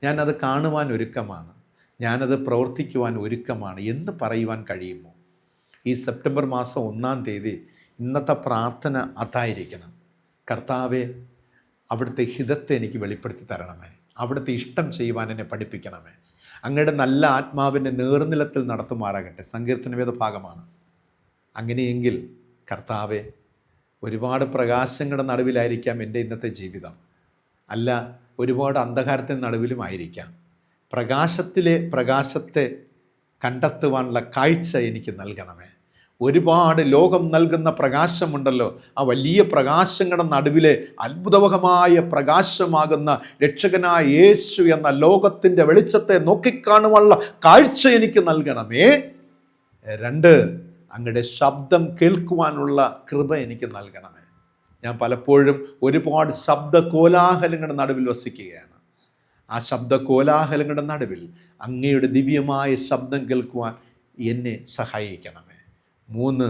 ഞാനത് കാണുവാൻ ഒരുക്കമാണ്, ഞാനത് പ്രവർത്തിക്കുവാൻ ഒരുക്കമാണ് എന്ന് പറയുവാൻ കഴിയുമോ? ഈ സെപ്റ്റംബർ മാസം 1-ാം തീയതി ഇന്നത്തെ പ്രാർത്ഥന അതായിരിക്കണം. കർത്താവെ, അവിടുത്തെ ഹിതത്തെ എനിക്ക് വെളിപ്പെടുത്തി തരണമേ, അവിടുത്തെ ഇഷ്ടം ചെയ്യുവാൻ എന്നെ പഠിപ്പിക്കണമേ, അങ്ങയുടെ നല്ല ആത്മാവിൻ്റെ നേർനിലത്തിൽ നടത്തുമാറാകട്ടെ. സങ്കീർത്തനവേദ ഭാഗമാണ്. അങ്ങനെയെങ്കിൽ കർത്താവെ, ഒരുപാട് പ്രകാശങ്ങളുടെ നടുവിലായിരിക്കാം എൻ്റെ ഇന്നത്തെ ജീവിതം, അല്ല ഒരുപാട് അന്ധകാരത്തിൻ്റെ നടുവിലുമായിരിക്കാം. പ്രകാശത്തിലെ പ്രകാശത്തെ കണ്ടെത്തുവാനുള്ള കാഴ്ച എനിക്ക് നൽകണമേ. ഒരുപാട് ലോകം നൽകുന്ന പ്രകാശമുണ്ടല്ലോ, ആ വലിയ പ്രകാശങ്ങളുടെ നടുവിലെ അത്ഭുതകരമായ പ്രകാശമാകുന്ന രക്ഷകനായ യേശു എന്ന ലോകത്തിൻ്റെ വെളിച്ചത്തെ നോക്കിക്കാണുവാനുള്ള കാഴ്ച എനിക്ക് നൽകണമേ. 2, അങ്ങയുടെ ശബ്ദം കേൾക്കുവാനുള്ള കൃപ എനിക്ക് നൽകണമേ. ഞാൻ പലപ്പോഴും ഒരുപാട് ശബ്ദ കോലാഹലങ്ങളുടെ നടുവിൽ വസിക്കുകയാണ്. ആ ശബ്ദ കോലാഹലങ്ങളുടെ നടുവിൽ അങ്ങയുടെ ദിവ്യമായ ശബ്ദം കേൾക്കുവാൻ എന്നെ സഹായിക്കണമേ. 3,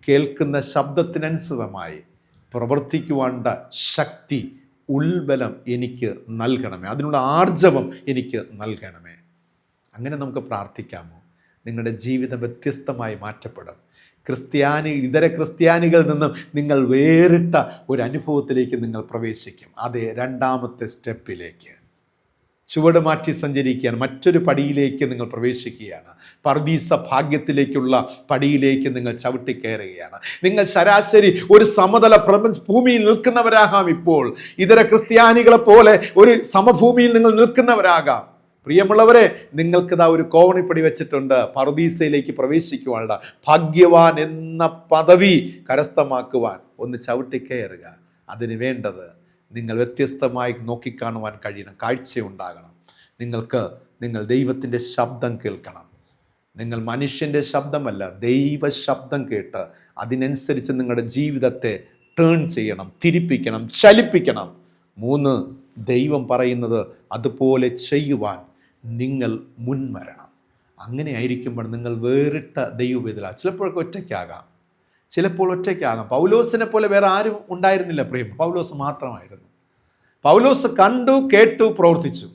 കേൾക്കുന്ന ശബ്ദത്തിനനുസൃതമായി പ്രവർത്തിക്കുവാനുള്ള ശക്തി, ഉൾബലം എനിക്ക് നൽകണമേ. അതിനുള്ള ആർജവം എനിക്ക് നൽകണമേ. അങ്ങനെ നമുക്ക് പ്രാർത്ഥിക്കാമോ? നിങ്ങളുടെ ജീവിതം വ്യത്യസ്തമായി മാറ്റപ്പെടും. ഇതര ക്രിസ്ത്യാനികളിൽ നിന്നും നിങ്ങൾ വേറിട്ട ഒരു അനുഭവത്തിലേക്ക് നിങ്ങൾ പ്രവേശിക്കും. അതെ, 2-ാമത്തെ സ്റ്റെപ്പിലേക്ക് ചുവട് മാറ്റി സഞ്ചരിക്കുകയാണ്. മറ്റൊരു പടിയിലേക്ക് നിങ്ങൾ പ്രവേശിക്കുകയാണ്. പർദീസ ഭാഗ്യത്തിലേക്കുള്ള പടിയിലേക്ക് നിങ്ങൾ ചവിട്ടിക്കയറുകയാണ്. നിങ്ങൾ ശരാശരി ഒരു സമതല ഭൂമിയിൽ നിൽക്കുന്നവരാകാം. ഇപ്പോൾ ഇതര ക്രിസ്ത്യാനികളെ പോലെ ഒരു സമഭൂമിയിൽ നിങ്ങൾ നിൽക്കുന്നവരാകാം. പ്രിയമുള്ളവരെ, നിങ്ങൾക്കിതാ ഒരു കോവണിപ്പടി വെച്ചിട്ടുണ്ട്. പർദീസയിലേക്ക് പ്രവേശിക്കുവാനുള്ള ഭാഗ്യവാൻ എന്ന പദവി കരസ്ഥമാക്കുവാൻ ഒന്ന് ചവിട്ടിക്കയറുക. അതിന് വേണ്ടത് നിങ്ങൾ വ്യത്യസ്തമായി നോക്കിക്കാണുവാൻ കഴിയണം, കാഴ്ചയുണ്ടാകണം. നിങ്ങൾ ദൈവത്തിൻ്റെ ശബ്ദം കേൾക്കണം. നിങ്ങൾ മനുഷ്യൻ്റെ ശബ്ദമല്ല, ദൈവ ശബ്ദം കേട്ട് അതിനനുസരിച്ച് നിങ്ങളുടെ ജീവിതത്തെ ടേൺ ചെയ്യണം, തിരിപ്പിക്കണം, ചലിപ്പിക്കണം. 3, ദൈവം പറയുന്നത് അതുപോലെ ചെയ്യുവാൻ നിങ്ങൾ മുൻവരണം. അങ്ങനെ ആയിരിക്കുമ്പോൾ നിങ്ങൾ വേറിട്ട ദൈവവേദന. ചിലപ്പോഴൊക്കെ ഒറ്റയ്ക്കാകാം. പൗലോസിനെ പോലെ വേറെ ആരും ഉണ്ടായിരുന്നില്ല. പൗലോസ് മാത്രമായിരുന്നു. പൗലോസ് കണ്ടു, കേട്ടു, പ്രവർത്തിച്ചു.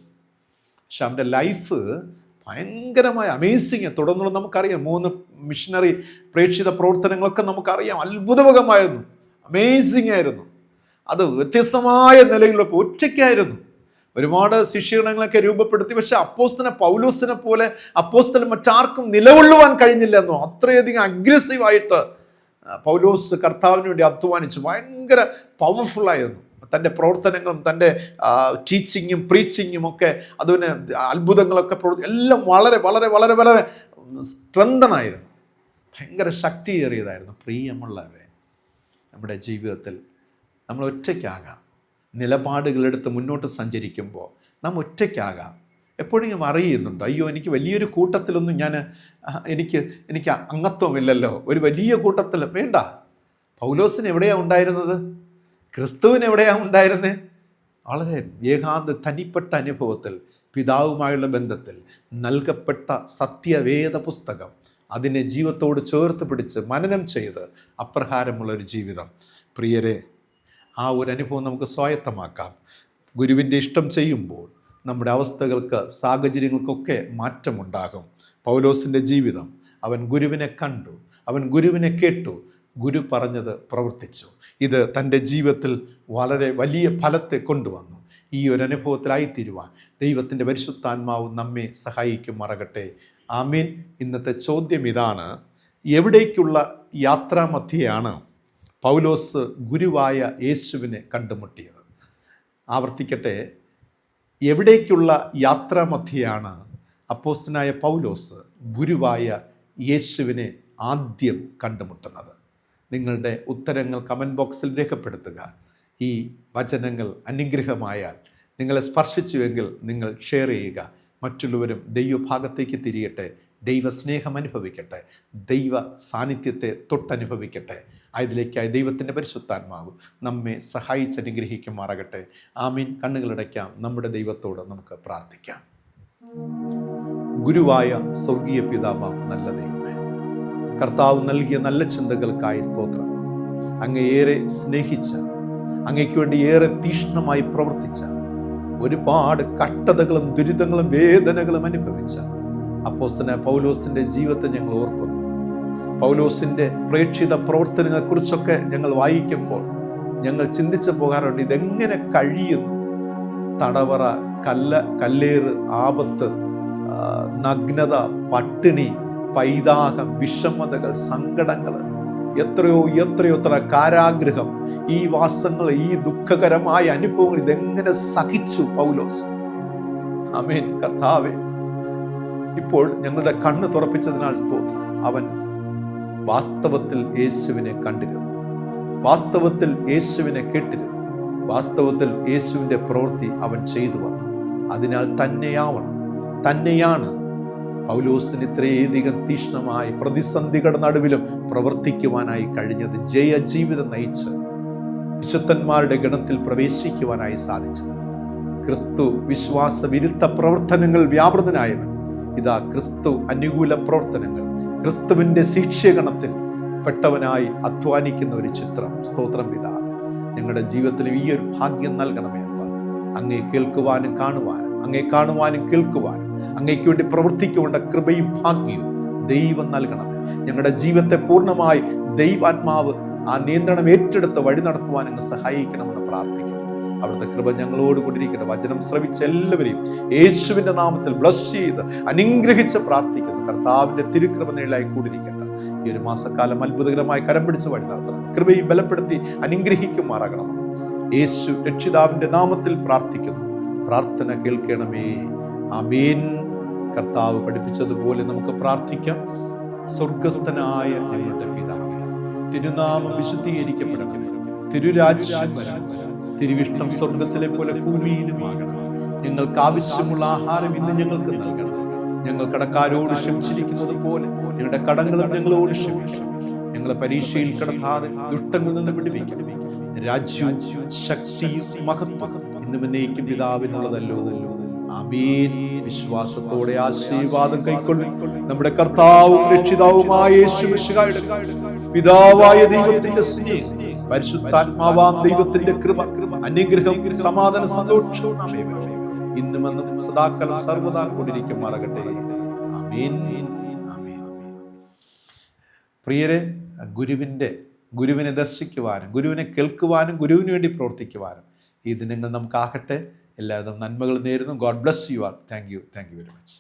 പക്ഷെ അവൻ്റെ ലൈഫ് ഭയങ്കരമായ അമേസിങ്. തുടർന്നുള്ള നമുക്കറിയാം, 3 മിഷണറി പ്രേക്ഷിത പ്രവർത്തനങ്ങളൊക്കെ നമുക്കറിയാം. അത്ഭുതകരമായിരുന്നു, അമേസിങ് ആയിരുന്നു. അത് വ്യത്യസ്തമായ നിലയിലൊക്കെ ഒറ്റയ്ക്കായിരുന്നു. ഒരുപാട് ശിഷ്യഗണങ്ങളൊക്കെ രൂപപ്പെടുത്തി. പക്ഷെ പൗലോസിനെ പോലെ അപ്പോസ്തലൻ മറ്റാർക്കും നിലകൊള്ളുവാൻ കഴിഞ്ഞില്ല എന്നോ. അത്രയധികം അഗ്രസീവായിട്ട് പൗലോസ് കർത്താവിന് വേണ്ടി അധ്വാനിച്ചു. ഭയങ്കര പവർഫുള്ളായിരുന്നു തൻ്റെ പ്രവർത്തനങ്ങളും തൻ്റെ ടീച്ചിങ്ങും പ്രീച്ചിങ്ങും ഒക്കെ. അതുപോലെ അത്ഭുതങ്ങളൊക്കെ എല്ലാം വളരെ വളരെ വളരെ വളരെ സ്ട്രെങ്തനായിരുന്നു, ഭയങ്കര ശക്തിയേറിയതായിരുന്നു. പ്രിയമുള്ളവരെ, നമ്മുടെ ജീവിതത്തിൽ നമ്മൾ ഒറ്റയ്ക്കാകാം. നിലപാടുകളെടുത്ത് മുന്നോട്ട് സഞ്ചരിക്കുമ്പോൾ നാം ഒറ്റയ്ക്കാകാം. എപ്പോഴെങ്കിലും അറിയുന്നുണ്ട്, അയ്യോ എനിക്ക് വലിയൊരു കൂട്ടത്തിലൊന്നും എനിക്ക് അംഗത്വമില്ലല്ലോ, ഒരു വലിയ കൂട്ടത്തിൽ വേണ്ട. പൗലോസിന് എവിടെയാണ് ഉണ്ടായിരുന്നത്? ക്രിസ്തുവിന് എവിടെയാണ് ഉണ്ടായിരുന്നത്? വളരെ ഏകാന്ത തനിപ്പെട്ട അനുഭവത്തിൽ, പിതാവുമായുള്ള ബന്ധത്തിൽ നൽകപ്പെട്ട സത്യവേദ പുസ്തകം, അതിനെ ജീവിതത്തോട് ചേർത്ത് പിടിച്ച് മനനം ചെയ്ത് അപ്രകാരമുള്ളൊരു ജീവിതം. പ്രിയരെ, ആ ഒരു അനുഭവം നമുക്ക് സ്വായത്തമാക്കാം. ഗുരുവിൻ്റെ ഇഷ്ടം ചെയ്യുമ്പോൾ നമ്മുടെ അവസ്ഥകൾക്ക്, സാഹചര്യങ്ങൾക്കൊക്കെ മാറ്റമുണ്ടാകും. പൗലോസിൻ്റെ ജീവിതം, അവൻ ഗുരുവിനെ കണ്ടു, അവൻ ഗുരുവിനെ കേട്ടു, ഗുരു പറഞ്ഞത് പ്രവർത്തിച്ചു. ഇത് തൻ്റെ ജീവിതത്തിൽ വളരെ വലിയ ഫലത്തെ കൊണ്ടുവന്നു. ഈ ഒരു അനുഭവത്തിലായിത്തീരുവാൻ ദൈവത്തിൻ്റെ പരിശുദ്ധാത്മാവ് നമ്മെ സഹായിക്കുമാറാകട്ടെ. ആമേൻ. ഇന്നത്തെ ചോദ്യം ഇതാണ്: എവിടേക്കുള്ള യാത്രാമധ്യയാണ് പൗലോസ് ഗുരുവായ യേശുവിനെ കണ്ടുമുട്ടിയത്? ആവർത്തിക്കട്ടെ, എവിടേക്കുള്ള യാത്രാമധ്യയാണ് അപ്പോസ്തലനായ പൗലോസ് ഗുരുവായ യേശുവിനെ ആദ്യം കണ്ടുമുട്ടുന്നത്? നിങ്ങളുടെ ഉത്തരങ്ങൾ കമൻറ്റ് ബോക്സിൽ രേഖപ്പെടുത്തുക. ഈ വചനങ്ങൾ അനുഗ്രഹമായാൽ, നിങ്ങളെ സ്പർശിച്ചുവെങ്കിൽ നിങ്ങൾ ഷെയർ ചെയ്യുക. മറ്റുള്ളവരും ദൈവഭാഗത്തേക്ക് തിരിയട്ടെ, ദൈവസ്നേഹം അനുഭവിക്കട്ടെ, ദൈവ സാന്നിധ്യത്തെ തൊട്ടനുഭവിക്കട്ടെ. അതിലേക്കായി ദൈവത്തിൻ്റെ പരിശുദ്ധാത്മാവ് നമ്മെ സഹായിച്ചനുഗ്രഹിക്കുമാറാകട്ടെ. ആമീൻ. കണ്ണുകളടയ്ക്കാം. നമ്മുടെ ദൈവത്തോട് നമുക്ക് പ്രാർത്ഥിക്കാം. ഗുരുവായ സ്വർഗീയ പിതാവാം നല്ല ദൈവമേ, കർത്താവ് നൽകിയ നല്ല ചിന്തകൾക്കായി സ്തോത്രം. അങ്ങ് ഏറെ സ്നേഹിച്ച അങ്ങയ്ക്ക് വേണ്ടി ഏറെ തീക്ഷ്ണമായി പ്രവർത്തിച്ച, ഒരുപാട് കഷ്ടതകളും ദുരിതങ്ങളും വേദനകളും അനുഭവിച്ച അപ്പോസ്തലനായ പൗലോസിന്റെ ജീവിതത്തെ ഞങ്ങൾ ഓർക്കുന്നു. പൗലോസിന്റെ പ്രേക്ഷിത പ്രവർത്തനങ്ങളെക്കുറിച്ചൊക്കെ ഞങ്ങൾ വായിക്കുമ്പോൾ ഞങ്ങൾ ചിന്തിച്ചു പോകാറുണ്ട്, ഇതെങ്ങനെ കഴിയുന്നു? തടവറ, കല്ലേറ്, ആപത്ത്, നഗ്നത, പട്ടിണി, പൈതാഹം, വിഷമതകൾ, സങ്കടങ്ങൾ, എത്ര കാരാഗ്രഹം, ഈ വാസങ്ങൾ, ഈ ദുഃഖകരമായ അനുഭവങ്ങൾ ഇതെങ്ങനെ സഹിച്ചു പൗലോസ്? ആമേൻ. കർത്താവേ, ഇപ്പോൾ ഞങ്ങളുടെ കണ്ണ് തുറപ്പിച്ചതിനാൽ സ്തോത്രം. അവൻ വാസ്തവത്തിൽ യേശുവിനെ കണ്ടിരുന്നു, വാസ്തവത്തിൽ യേശുവിനെ കേട്ടിരുന്നു, വാസ്തവത്തിൽ യേശുവിൻ്റെ പ്രവൃത്തി അവൻ ചെയ്തു വന്നു. അതിനാൽ തന്നെയാണ് പൗലോസിന് ഇത്രയധികം തീക്ഷ്ണമായി പ്രതിസന്ധികളുടെ നടുവിലും പ്രവർത്തിക്കുവാനായി കഴിഞ്ഞത്, ജയജീവിതം നയിച്ച് വിശുദ്ധന്മാരുടെ ഗണത്തിൽ പ്രവേശിക്കുവാനായി സാധിച്ചത്. ക്രിസ്തു വിശ്വാസ വിരുദ്ധ പ്രവർത്തനങ്ങൾ വ്യാപൃതനായവൻ ഇതാ ക്രിസ്തു അനുകൂല പ്രവർത്തനങ്ങൾ, ക്രിസ്തുവിൻ്റെ ശിക്ഷഗണത്തിൽ പെട്ടവനായി അധ്വാനിക്കുന്ന ഒരു ചിത്രം. സ്തോത്രം പിതാവേ, ഞങ്ങളുടെ ജീവിതത്തിൽ ഈ ഒരു ഭാഗ്യം നൽകണമേ അപ്പ. അങ്ങേ കേൾക്കുവാനും കാണുവാനും, അങ്ങേ കാണുവാനും കേൾക്കുവാനും, അങ്ങേക്ക് വേണ്ടി പ്രവർത്തിക്കേണ്ട കൃപയും ഭാഗ്യവും ദൈവം നൽകണമേ. ഞങ്ങളുടെ ജീവിതത്തെ പൂർണ്ണമായി ദൈവാത്മാവ് ആ നിയന്ത്രണം ഏറ്റെടുത്ത് വഴി നടത്തുവാൻ അങ്ങ് സഹായിക്കണമെന്ന് പ്രാർത്ഥിക്കുന്നു. അവിടുത്തെ കൃപ ഞങ്ങളോട് കൊണ്ടിരിക്കട്ടെ. വചനം ശ്രവിച്ച എല്ലാവരെയും യേശുവിന്റെ നാമത്തിൽ ബ്ലസ് ചെയ്ത് അനുഗ്രഹിച്ച് പ്രാർത്ഥിക്കുന്നു. കർത്താവിന്റെ തിരുകൃപ നിഴലായി കൂടിയിരിക്കട്ടെ. ഈ ഒരു മാസക്കാലം അത്ഭുതകരമായി കരം പിടിച്ച് വഴി നടത്തണം. കൃപയെ ബലപ്പെടുത്തി അനുഗ്രഹിക്കുമാറാകണം. യേശു രക്ഷിതാവിന്റെ നാമത്തിൽ പ്രാർത്ഥിക്കുന്നു. പ്രാർത്ഥന കേൾക്കണമേ. ആമേൻ. കർത്താവ് പഠിപ്പിച്ചതുപോലെ നമുക്ക് പ്രാർത്ഥിക്കാം. സ്വർഗസ്ഥനായ ഞങ്ങളുടെ പിതാവേ, തിരുനാമം വിശുദ്ധീകരിക്കപ്പെടണം, തിരുരാജ്യം വരണം, തിരുവിഷ്ടം സ്വർഗത്തിലെ പോലെ ഭൂമിയിലുമാകണം. ഞങ്ങൾക്ക് ആവശ്യമുള്ള ആഹാരം ഇന്ന് ഞങ്ങൾക്ക് നൽകണം. ഞങ്ങൾ കടക്കാരോട് ക്ഷമിച്ചിരിക്കുന്നത് പോലെ ഞങ്ങളുടെ കടങ്ങളും ഞങ്ങളോട് ക്ഷമിക്കണം. ഞങ്ങളെ പരീക്ഷയിൽ കിടത്താതെ ദുഷ്ടങ്ങളിൽ നിന്ന് വിടുവിക്കണം. രാജ്യവും ശക്തിയും മഹത്വം ഇന്നും എന്നേക്കും പിതാവിനുള്ളതല്ലോ. ആമേൻ. വിശ്വാസത്തോടെ ആശീർവാദം കൈക്കൊള്ളും. നമ്മുടെ കർത്താവും രക്ഷിതാവുമായ യേശു മിശിഹായുടെ പിതാവായ ദൈവത്തിന്റെ സ്നേഹം, പരിശുദ്ധാത്മാവാം ദൈവത്തിന്റെ കൃപ, അനുഗ്രഹം, സമാധാന, സന്തോഷം ഇന്നും എന്നും സദാകാലം സർവ്വദാ കൊണ്ടിരിക്കുമാറാകട്ടെ. ആമേൻ. ആമേൻ. പ്രിയരെ, ഗുരുവിനെ ദർശിക്കുവാനും, ഗുരുവിനെ കേൾക്കുവാനും, ഗുരുവിന് വേണ്ടി പ്രവർത്തിക്കുവാനും ഈ ദിനങ്ങൾ നമുക്കാകട്ടെ. എല്ലാവരും നന്മകൾ നേരുന്നു. God bless you all. Thank you very much.